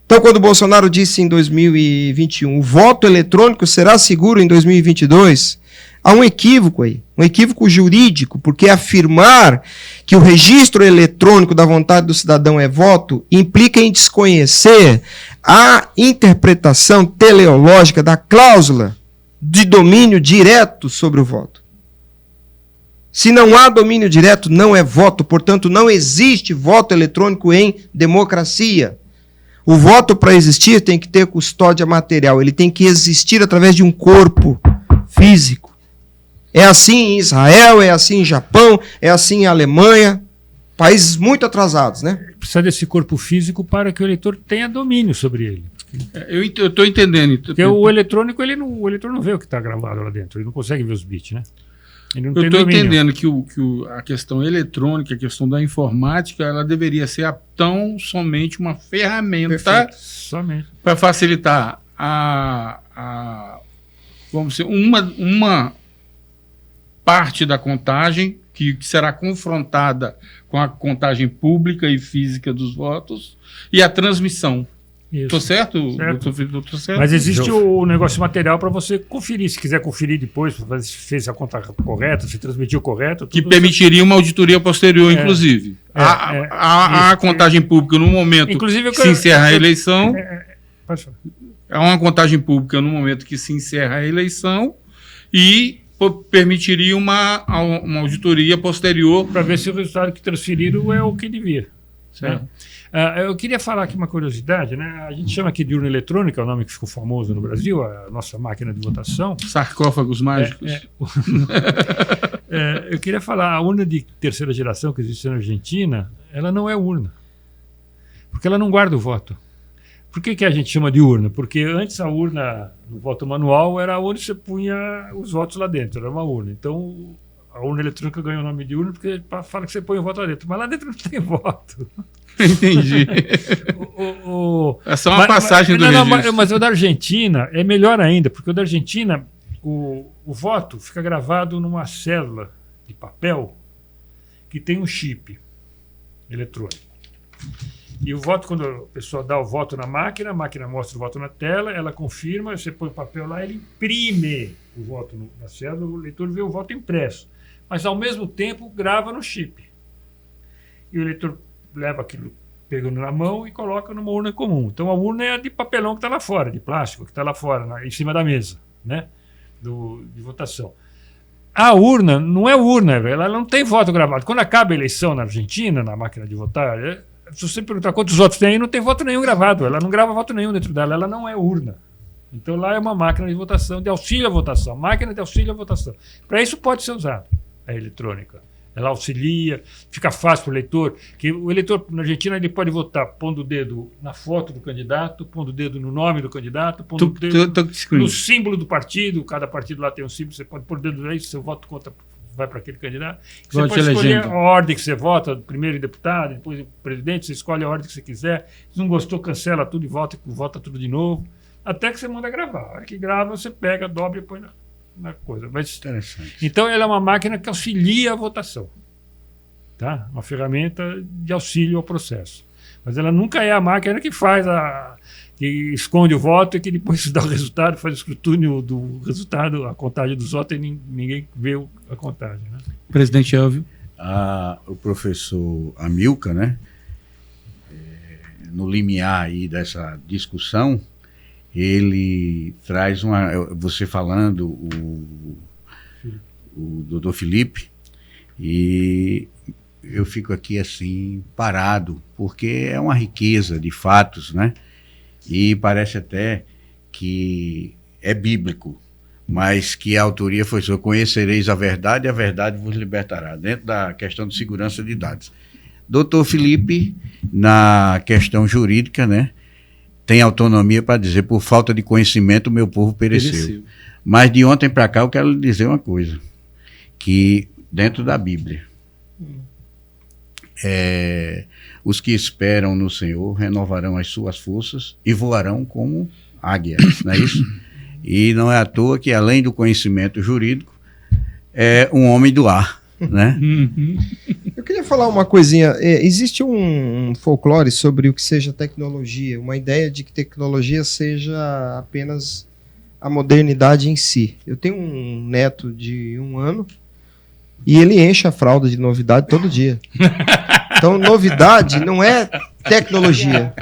Então, quando o Bolsonaro disse em 2021, o voto eletrônico será seguro em 2022, há um equívoco aí, um equívoco jurídico, porque afirmar que o registro eletrônico da vontade do cidadão é voto implica em desconhecer a interpretação teleológica da cláusula de domínio direto sobre o voto. Se não há domínio direto, não é voto, portanto, não existe voto eletrônico em democracia. O voto, para existir, tem que ter custódia material, ele tem que existir através de um corpo físico. É assim em Israel, é assim em Japão, é assim em Alemanha. Países muito atrasados, né? Precisa desse corpo físico para que o eleitor tenha domínio sobre ele. Eu estou entendendo. Porque o eletrônico, o eleitor não vê o que está gravado lá dentro, ele não consegue ver os bits, né? Ele não Eu tem estou domínio. entendendo que a questão eletrônica, a questão da informática, ela deveria ser tão somente uma ferramenta Somente. para facilitar vamos dizer, uma parte da contagem que será confrontada com a contagem pública e física dos votos e a transmissão. Estou certo? Certo. Tô certo? Mas existe o negócio material para você conferir. Se quiser conferir depois, se fez a conta correta, se transmitiu correto. Que permitiria uma auditoria posterior, inclusive. A isso, contagem pública no momento inclusive, que se encerra a eleição. Pode falar. Há uma contagem pública no momento que se encerra a eleição e permitiria uma auditoria posterior. Para ver se o resultado que transferiram é o que devia. Certo. Eu queria falar aqui uma curiosidade, né? A gente chama aqui de urna eletrônica, é o nome que ficou famoso no Brasil, a nossa máquina de votação. Sarcófagos mágicos. Eu queria falar, a urna de terceira geração que existe na Argentina, ela não é urna, porque ela não guarda o voto. Por que a gente chama de urna? Porque antes a urna, no voto manual, era onde você punha os votos lá dentro, era uma urna. Então, a urna eletrônica ganhou o nome de urna porque fala que você põe o voto lá dentro, mas lá dentro não tem voto. Entendi. É só uma passagem do registro. Mas o da Argentina é melhor ainda, porque o da Argentina, o voto fica gravado numa célula de papel que tem um chip eletrônico. E o voto, quando a pessoa dá o voto na máquina, a máquina mostra o voto na tela, ela confirma, você põe o papel lá, ele imprime o voto na célula, o leitor vê o voto impresso. Mas, ao mesmo tempo, grava no chip. E o eleitor leva aquilo pegando na mão e coloca numa urna comum. Então, a urna é a de papelão que está lá fora, de plástico, que está lá fora, em cima da mesa, né, de votação. A urna não é urna, ela não tem voto gravado. Quando acaba a eleição na Argentina, na máquina de votar, se você perguntar quantos votos tem, não tem voto nenhum gravado. Ela não grava voto nenhum dentro dela, ela não é urna. Então, lá é uma máquina de votação, de auxílio à votação, máquina de auxílio à votação. Para isso pode ser usado a eletrônica. Ela auxilia, fica fácil para o eleitor, que o eleitor na Argentina ele pode votar pondo o dedo na foto do candidato, pondo o dedo no nome do candidato, pondo o dedo no símbolo do partido, cada partido lá tem um símbolo, você pode pôr o dedo aí, seu voto conta, vai para aquele candidato. Você pode escolher a ordem que você vota, primeiro em deputado, depois em presidente, você escolhe a ordem que você quiser, se não gostou, cancela tudo e vota tudo de novo, até que você manda gravar. A hora que grava, você pega, dobra e põe na coisa. Mas, então, ela é uma máquina que auxilia a votação. Tá? Uma ferramenta de auxílio ao processo. Mas ela nunca é a máquina que faz que esconde o voto e que depois dá o resultado, faz o escrutínio do resultado, a contagem dos votos e ninguém vê a contagem. Né? Presidente Elvio. O professor Amilcar, né, no limiar aí dessa discussão, ele traz você falando, o doutor Felipe, e eu fico aqui assim, parado, porque é uma riqueza de fatos, né? E parece até que é bíblico, mas que a autoria foi sua: conhecereis a verdade e a verdade vos libertará, dentro da questão de segurança de dados. Doutor Felipe, na questão jurídica, né, tem autonomia para dizer: por falta de conhecimento o meu povo pereceu. Mas de ontem para cá eu quero lhe dizer uma coisa, que dentro da Bíblia, os que esperam no Senhor renovarão as suas forças e voarão como águias, não é isso? E não é à toa que, além do conhecimento jurídico, é um homem do ar, né? Eu queria falar uma coisinha. Existe um folclore sobre o que seja tecnologia, uma ideia de que tecnologia seja apenas a modernidade em si. Eu tenho um neto de 1 ano e ele enche a fralda de novidade todo dia. Então, novidade não é tecnologia.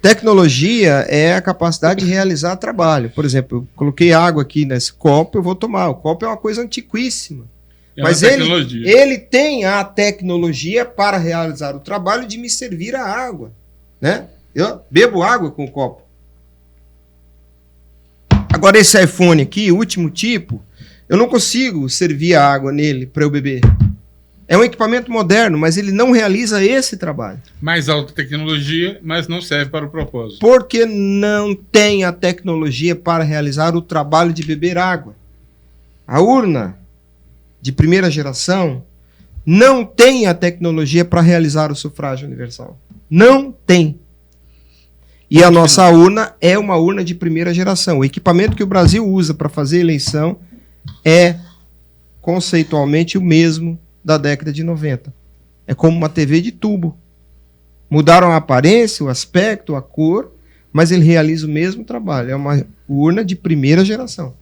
Tecnologia é a capacidade de realizar trabalho. Por exemplo, eu coloquei água aqui nesse copo, eu vou tomar. O copo é uma coisa antiquíssima. Mas ele tem a tecnologia para realizar o trabalho de me servir a água. Né? Eu bebo água com o copo. Agora, esse iPhone aqui, último tipo, Eu não consigo servir a água nele para eu beber. É um equipamento moderno, mas ele não realiza esse trabalho. Mais alta tecnologia, mas não serve para o propósito. Porque não tem a tecnologia para realizar o trabalho de beber água. A urna de primeira geração não tem a tecnologia para realizar o sufrágio universal. Não tem. E a nossa urna é uma urna de primeira geração. O equipamento que o Brasil usa para fazer eleição é conceitualmente o mesmo da década de 90. É como uma TV de tubo. Mudaram a aparência, o aspecto, a cor, mas ele realiza o mesmo trabalho. É uma urna de primeira geração.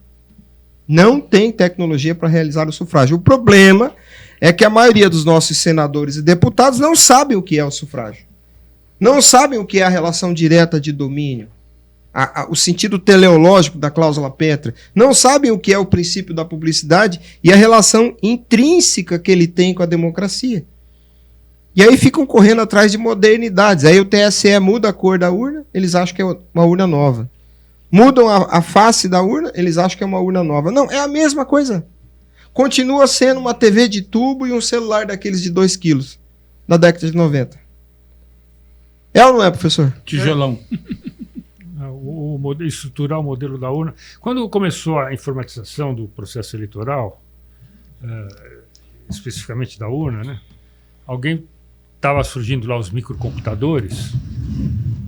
Não tem tecnologia para realizar o sufrágio. O problema é que a maioria dos nossos senadores e deputados não sabem o que é o sufrágio. Não sabem o que é a relação direta de domínio, o sentido teleológico da cláusula pétrea. Não sabem o que é o princípio da publicidade e a relação intrínseca que ele tem com a democracia. E aí ficam correndo atrás de modernidades. Aí o TSE muda a cor da urna, eles acham que é uma urna nova. Mudam a face da urna, eles acham que é uma urna nova. Não, é a mesma coisa. Continua sendo uma TV de tubo e um celular daqueles de 2 quilos, da década de 90. É ou não é, professor? Tijolão. Estruturar o modelo da urna. Quando começou a informatização do processo eleitoral, especificamente da urna, né, alguém estava surgindo lá os microcomputadores,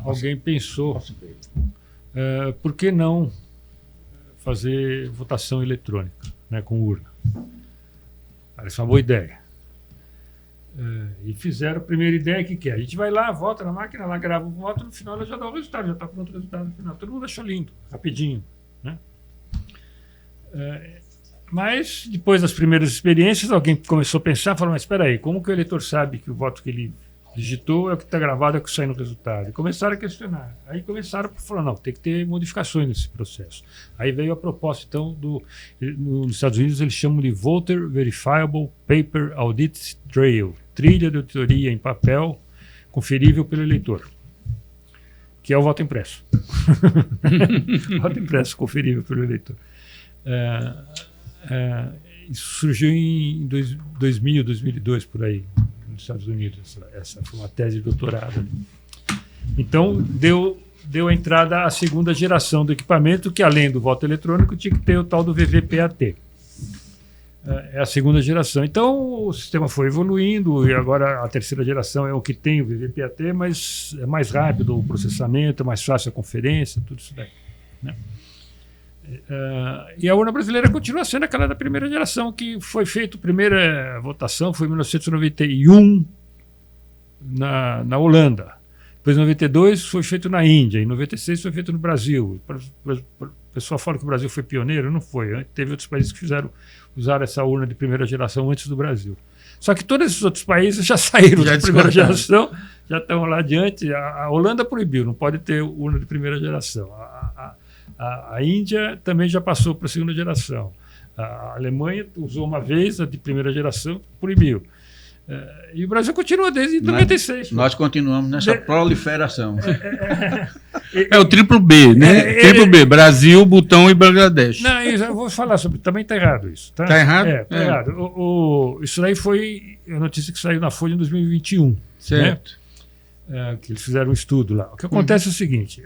alguém pensou, por que não fazer votação eletrônica, né, com urna? Parece uma boa ideia. E fizeram a primeira ideia que é: a gente vai lá, vota na máquina, lá grava o voto, no final ela já dá o resultado, já está pronto o resultado no final. Todo mundo achou lindo, rapidinho, né? Mas depois das primeiras experiências, alguém começou a pensar, falou: mas espera aí, como que o eleitor sabe que o voto que ele digitou é o que está gravado, é o que sai no resultado? E começaram a questionar. Aí começaram a falar: não, tem que ter modificações nesse processo. Aí veio a proposta, então, nos Estados Unidos eles chamam de Voter Verifiable Paper Audit Trail, trilha de auditoria em papel conferível pelo eleitor, que é o voto impresso. Voto impresso conferível pelo eleitor. Isso surgiu em 2000, 2002, por aí, nos Estados Unidos. Essa foi uma tese de doutorado. Então, deu a entrada à segunda geração do equipamento, que além do voto eletrônico tinha que ter o tal do VVPAT. É a segunda geração. Então, o sistema foi evoluindo e agora a terceira geração é o que tem o VVPAT, mas é mais rápido o processamento, é mais fácil a conferência, tudo isso daí, né? E a urna brasileira continua sendo aquela da primeira geração, que foi feita a primeira votação, foi em 1991 na Holanda. Depois, em 92, foi feito na Índia. Em 96, foi feito no Brasil. O pessoal fala que o Brasil foi pioneiro. Não foi. Teve outros países que usaram essa urna de primeira geração antes do Brasil. Só que todos esses outros países já saíram da primeira geração, já estão lá adiante. A Holanda proibiu, não pode ter urna de primeira geração. A Índia também já passou para a segunda geração. A Alemanha usou uma vez a de primeira geração, proibiu. E o Brasil continua desde 96. Nós continuamos nessa proliferação. É o triplo B, né? Triplo B, Brasil, Butão e Bangladesh. Não, eu vou falar sobre. Também está errado isso. Tá? Está errado? Está errado. Isso daí foi a notícia que saiu na Folha em 2021. Certo. Né? Que eles fizeram um estudo lá. O que acontece é o seguinte: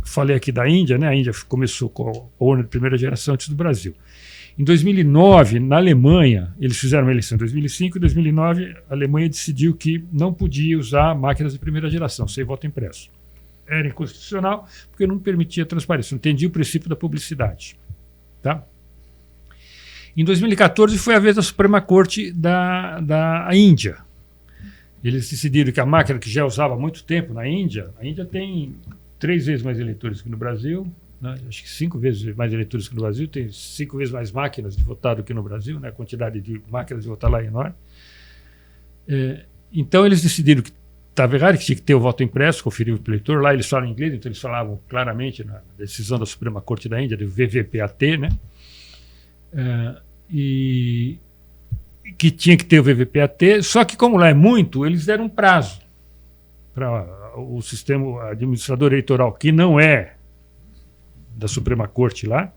falei aqui da Índia, né? A Índia começou com a urna de primeira geração antes do Brasil. Em 2009, na Alemanha, eles fizeram uma eleição em 2005 e 2009 a Alemanha decidiu que não podia usar máquinas de primeira geração, sem voto impresso. Era inconstitucional porque não permitia transparência, não entendia o princípio da publicidade. Tá? Em 2014 foi a vez da Suprema Corte da Índia. Eles decidiram que a máquina que já usava há muito tempo na Índia, a Índia tem 3 vezes mais eleitores que no Brasil, né? Acho que 5 vezes mais eleitores que no Brasil, tem 5 vezes mais máquinas de votar do que no Brasil, né? A quantidade de máquinas de votar lá é enorme. Então eles decidiram que estava errado, que tinha que ter o voto impresso, conferível pelo eleitor. Lá eles falam em inglês, então eles falavam claramente na decisão da Suprema Corte da Índia, do VVPAT, né? E que tinha que ter o VVPAT, só que como lá é muito, eles deram um prazo para o sistema administrador eleitoral, que não é da Suprema Corte lá,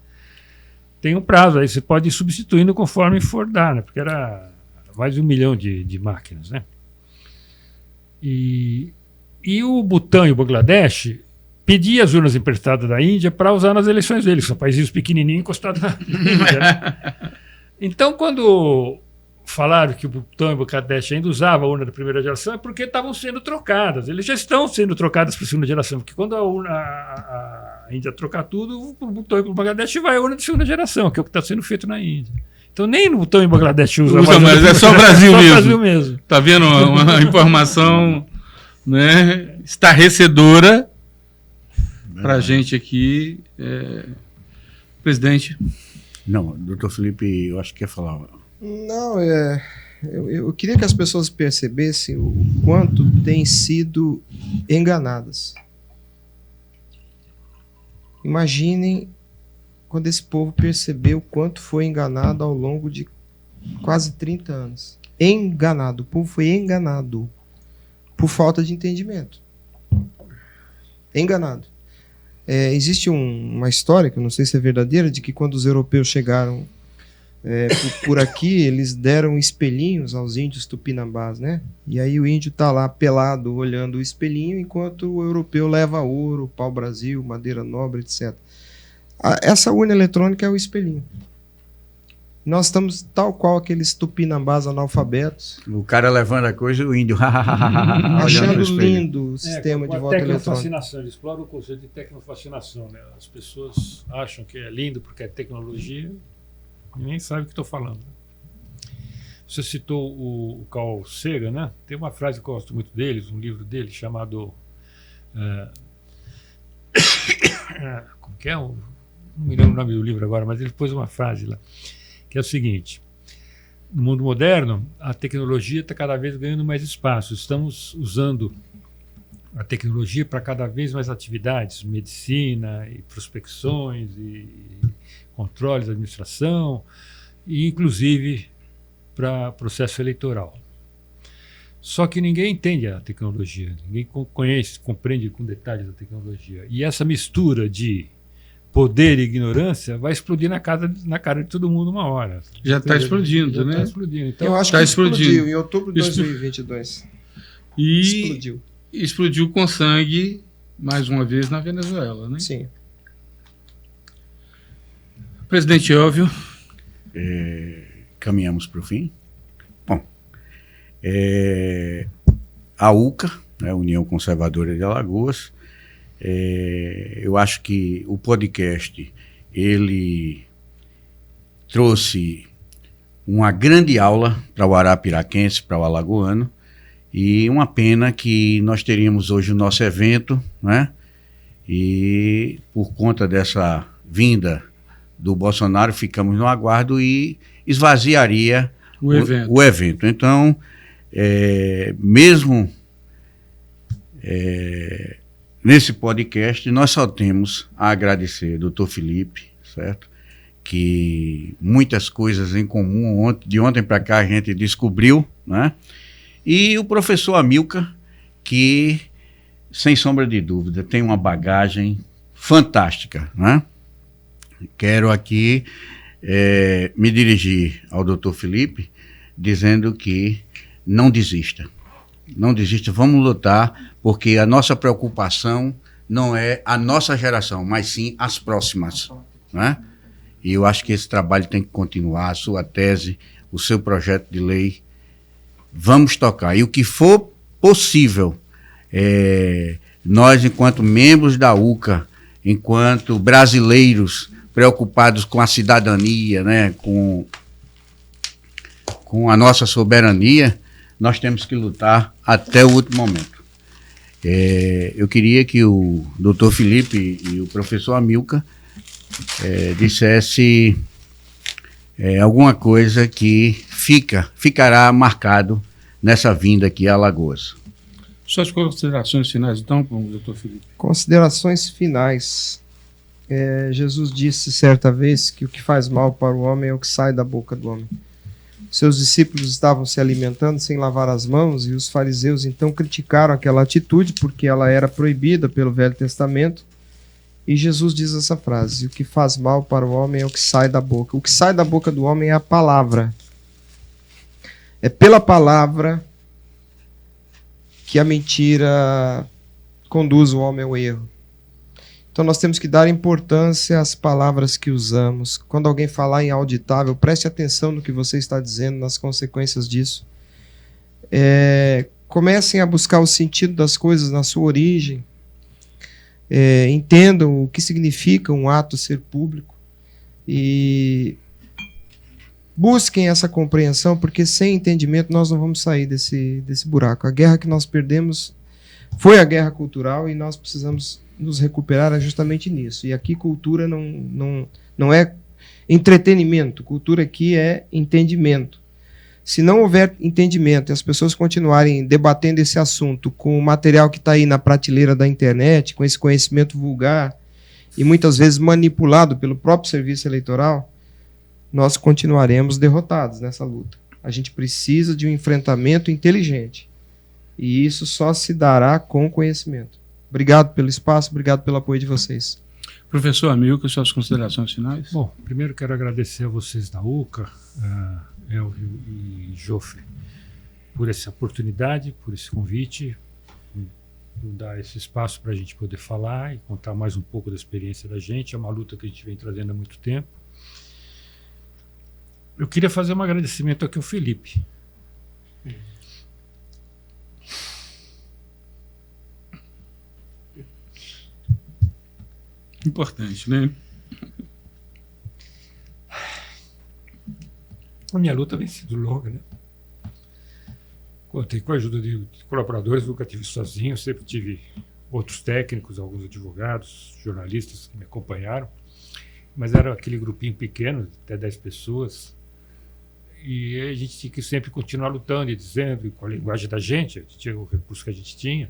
tem um prazo, aí você pode ir substituindo conforme for dar, né? Porque era mais de 1 milhão de máquinas, né? E o Butão e o Bangladesh pediam as urnas emprestadas da Índia para usar nas eleições deles, são países pequenininhos encostados na Índia, né? Então, quando falaram que o Butão e o Bangladesh ainda usavam a urna da primeira geração, é porque estavam sendo trocadas. Eles já estão sendo trocadas para a segunda geração, porque quando a Índia trocar tudo, o Butão e o Bangladesh vai a urna de segunda geração, que é o que está sendo feito na Índia. Então nem no Butão e Bangladesh usa mais, é só o Brasil só mesmo. Brasil mesmo. Tá vendo uma informação, né, estarrecedora para a gente aqui. Presidente. Não, doutor Felipe, eu acho que quer falar. Não, eu queria que as pessoas percebessem o quanto têm sido enganadas. Imaginem quando esse povo percebeu o quanto foi enganado ao longo de quase 30 anos. Enganado. O povo foi enganado por falta de entendimento. Enganado. Existe uma história, que eu não sei se é verdadeira, de que quando os europeus chegaram por aqui, eles deram espelhinhos aos índios tupinambás, né? E aí o índio tá lá pelado, olhando o espelhinho, enquanto o europeu leva ouro, pau-brasil, madeira nobre, etc. Essa urna eletrônica é o espelhinho. Nós estamos tal qual aqueles tupinambás analfabetos. O cara levando a coisa e o índio achando lindo o sistema de voto eletrônico. Tecnofascinação, ele explora o conceito de tecnofascinação, né? As pessoas acham que é lindo porque é tecnologia e nem sabem o que estou falando. Você citou o Carl Sagan, né? Tem uma frase que eu gosto muito dele, um livro dele chamado... como que é? Não me lembro o nome do livro agora, mas ele pôs uma frase lá, que é o seguinte: no mundo moderno, a tecnologia está cada vez ganhando mais espaço. Estamos usando a tecnologia para cada vez mais atividades, medicina, e prospecções, e controles, administração, e inclusive para processo eleitoral. Só que ninguém entende a tecnologia, ninguém conhece, compreende com detalhes a tecnologia. E essa mistura de poder e ignorância vai explodir na cara de todo mundo uma hora. Já está explodindo, já né? Está explodindo. Então, eu acho que explodiu em outubro de 2022. E explodiu com sangue, mais uma vez, na Venezuela, né? Sim. Presidente Elvio. Caminhamos para o fim. Bom, a UCA, né, União Conservadora de Alagoas, eu acho que o podcast ele trouxe uma grande aula para o arapiraquense, para o alagoano, e uma pena que nós teríamos hoje o nosso evento, né? E por conta dessa vinda do Bolsonaro, ficamos no aguardo e esvaziaria o evento. Então, mesmo nesse podcast, nós só temos a agradecer ao doutor Felipe, certo? Que muitas coisas em comum, de ontem para cá a gente descobriu, né? E o professor Amilcar, que, sem sombra de dúvida, tem uma bagagem fantástica, né? Quero aqui me dirigir ao doutor Felipe, dizendo que não desista. Não desista, vamos lutar, porque a nossa preocupação não é a nossa geração, mas sim as próximas, né? E eu acho que esse trabalho tem que continuar, a sua tese, o seu projeto de lei, vamos tocar. E o que for possível, nós, enquanto membros da UCA, enquanto brasileiros preocupados com a cidadania, né, com a nossa soberania, nós temos que lutar até o último momento. Eu queria que o doutor Felipe e o professor Amilcar dissesse alguma coisa que ficará marcado nessa vinda aqui a Alagoas. Suas considerações finais, então, doutor Felipe? Considerações finais. Jesus disse certa vez que o que faz mal para o homem é o que sai da boca do homem. Seus discípulos estavam se alimentando sem lavar as mãos e os fariseus então criticaram aquela atitude porque ela era proibida pelo Velho Testamento E Jesus diz essa frase: o que faz mal para o homem é o que sai da boca. O que sai da boca do homem é a palavra. É pela palavra que a mentira conduz o homem ao erro. Então nós temos que dar importância às palavras que usamos. Quando alguém falar em auditável, preste atenção no que você está dizendo, nas consequências disso. Comecem a buscar o sentido das coisas na sua origem. Entendam o que significa um ato ser público. E busquem essa compreensão, porque sem entendimento nós não vamos sair desse buraco. A guerra que nós perdemos foi a guerra cultural e nós precisamos nos recuperar justamente nisso. E aqui cultura não é entretenimento, cultura aqui é entendimento. Se não houver entendimento e as pessoas continuarem debatendo esse assunto com o material que está aí na prateleira da internet, com esse conhecimento vulgar e muitas vezes manipulado pelo próprio serviço eleitoral, nós continuaremos derrotados nessa luta. A gente precisa de um enfrentamento inteligente. E isso só se dará com conhecimento. Obrigado pelo espaço, obrigado pelo apoio de vocês. Professor Amilcar, suas considerações finais? Bom, primeiro quero agradecer a vocês da UCA, Elvio e Jofre, por essa oportunidade, por esse convite, por dar esse espaço para a gente poder falar e contar mais um pouco da experiência da gente. É uma luta que a gente vem trazendo há muito tempo. Eu queria fazer um agradecimento aqui ao Felipe. Importante, né? A minha luta vem sido longa, né? Contei com a ajuda de colaboradores, nunca tive sozinho, sempre tive outros técnicos, alguns advogados, jornalistas que me acompanharam, mas era aquele grupinho pequeno, até 10 pessoas, e a gente tinha que sempre continuar lutando e dizendo, com a linguagem da gente, tinha o recurso que a gente tinha.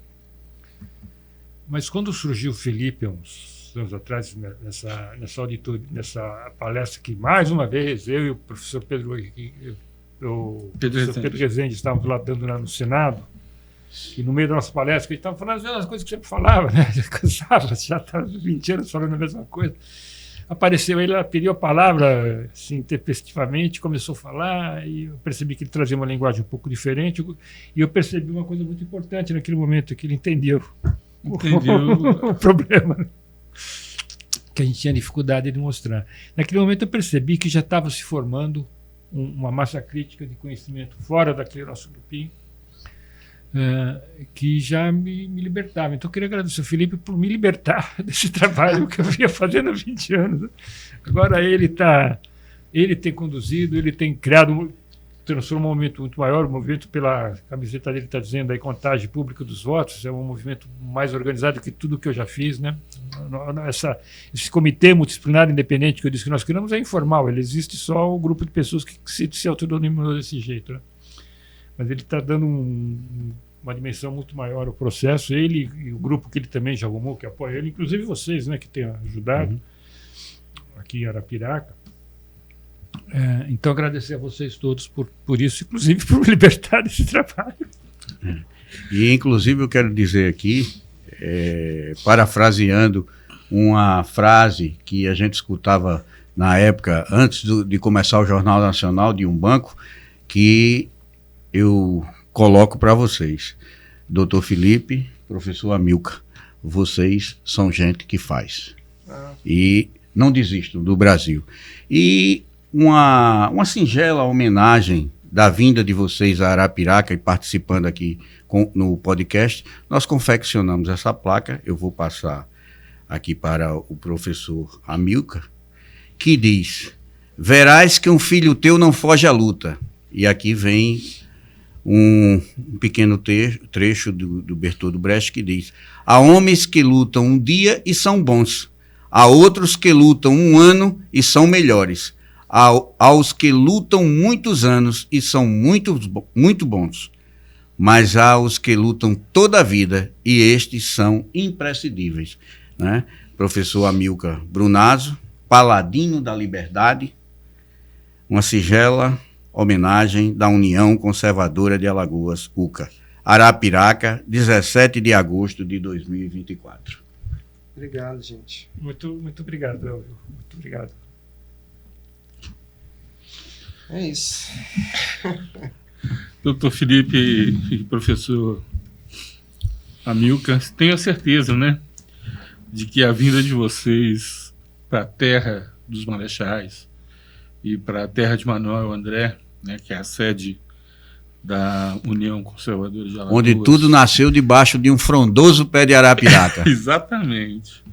Mas quando surgiu o Felipe, uns anos atrás, nessa auditoria, nessa palestra que, mais uma vez, eu e o professor Pedro Rezende estávamos lá dando lá no Senado, e no meio da nossa palestra, a gente estava falando as mesmas coisas que sempre falava, né? Já cansava, já estava 20 anos falando a mesma coisa. Apareceu ele, pediu a palavra assim, intempestivamente, começou a falar, e eu percebi que ele trazia uma linguagem um pouco diferente, e eu percebi uma coisa muito importante naquele momento, que ele entendeu o problema, que a gente tinha dificuldade de mostrar. Naquele momento eu percebi que já estava se formando uma massa crítica de conhecimento fora daquele nosso grupinho, que já me libertava. Então eu queria agradecer ao Felipe por me libertar desse trabalho que eu vinha fazendo há 20 anos. Agora ele tem conduzido, ele tem criado, transformou um movimento muito maior. O movimento, pela camiseta dele está dizendo aí, contagem pública dos votos, é um movimento mais organizado que tudo que eu já fiz, né? Esse comitê multidisciplinar independente que eu disse que nós criamos é informal, ele existe só o grupo de pessoas que se autodenominou desse jeito, né? Mas ele está dando uma dimensão muito maior ao processo, ele e o grupo que ele também já arrumou, que apoia ele, inclusive vocês, né, que têm ajudado aqui em Arapiraca. Então agradecer a vocês todos por isso, inclusive por me libertar desse trabalho. E inclusive eu quero dizer aqui, parafraseando uma frase que a gente escutava na época, antes de começar o Jornal Nacional, de um banco, que eu coloco para vocês. Doutor Felipe, professor Amilcar, vocês são gente que faz. E não desistam do Brasil. E uma singela homenagem da vinda de vocês a Arapiraca e participando aqui no podcast, nós confeccionamos essa placa. Eu vou passar aqui para o professor Amilcar, que diz: verás que um filho teu não foge à luta. E aqui vem um pequeno trecho do Bertold Brecht que diz: há homens que lutam um dia e são bons, há outros que lutam um ano e são melhores, há os que lutam muitos anos e são muito bons, mas há os que lutam toda a vida e estes são imprescindíveis, né? Professor Amilcar Brunazzo, paladino da liberdade, uma singela homenagem da União Conservadora de Alagoas, UCA, Arapiraca, 17 de agosto de 2024. Obrigado, gente. Muito obrigado, Elvio. Muito obrigado. É isso. Doutor Felipe e professor Amilcar, tenho a certeza, né, de que a vinda de vocês para a terra dos Marechais e para a terra de Manoel André, né, que é a sede da União Conservadora de Alagoas. Onde tudo nasceu debaixo de um frondoso pé de arapiraca. Exatamente.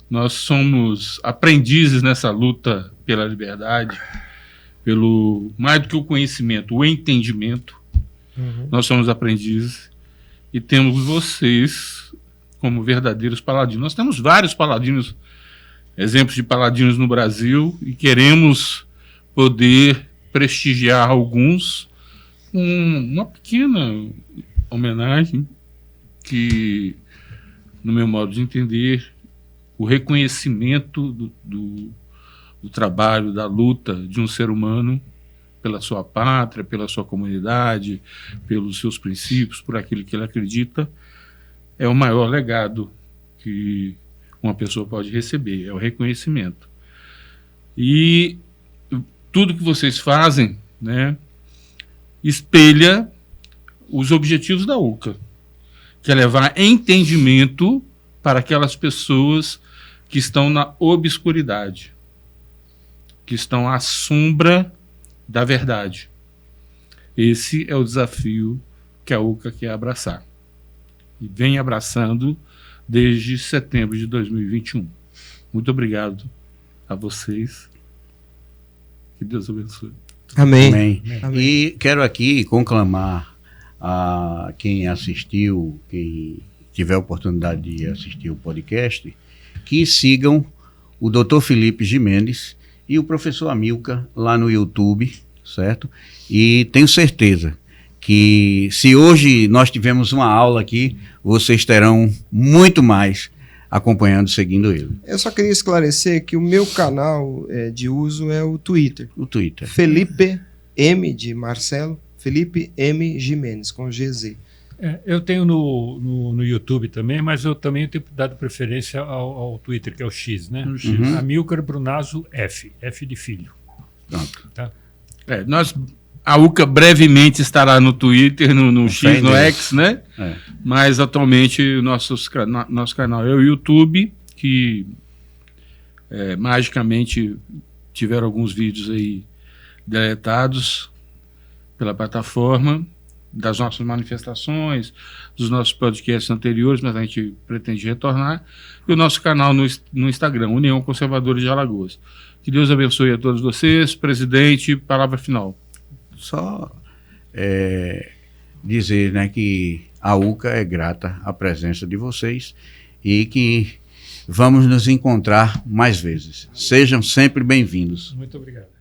Nós somos aprendizes nessa luta pela liberdade, pelo mais do que o conhecimento, o entendimento. Nós somos aprendizes e temos vocês como verdadeiros paladinos. Nós temos vários paladinos, exemplos de paladinos no Brasil, e queremos poder prestigiar alguns com uma pequena homenagem que, no meu modo de entender, o reconhecimento do trabalho, da luta de um ser humano pela sua pátria, pela sua comunidade, pelos seus princípios, por aquilo que ele acredita, é o maior legado que uma pessoa pode receber, é o reconhecimento. E tudo que vocês fazem, né, espelha os objetivos da UCA, que é levar entendimento para aquelas pessoas que estão na obscuridade, que estão à sombra da verdade. Esse é o desafio que a UCA quer abraçar. E vem abraçando desde setembro de 2021. Muito obrigado a vocês. Que Deus abençoe. Amém. Amém. Amém. E quero aqui conclamar a quem assistiu, quem tiver a oportunidade de assistir o podcast, que sigam o Dr. Felipe Gimenez e o professor Amilcar lá no YouTube, certo? E tenho certeza que se hoje nós tivemos uma aula aqui, vocês terão muito mais acompanhando, seguindo ele. Eu só queria esclarecer que o meu canal de uso é o Twitter. O Twitter. Felipe M de Marcelo, Felipe M Gimenez, com GZ. Eu tenho no YouTube também, mas eu também tenho dado preferência ao Twitter, que é o X, né? O X. Amilcar Brunazzo F de filho. Pronto. Tá? A UCA brevemente estará no Twitter, no X, no Deus. X, né? É. Mas atualmente nosso canal é o YouTube, que magicamente tiveram alguns vídeos aí deletados pela plataforma, das nossas manifestações, dos nossos podcasts anteriores, mas a gente pretende retornar. E o nosso canal no Instagram, União Conservadora de Alagoas. Que Deus abençoe a todos vocês. Presidente, palavra final. Só dizer, né, que a UCA é grata à presença de vocês e que vamos nos encontrar mais vezes. Sejam sempre bem-vindos. Muito obrigado.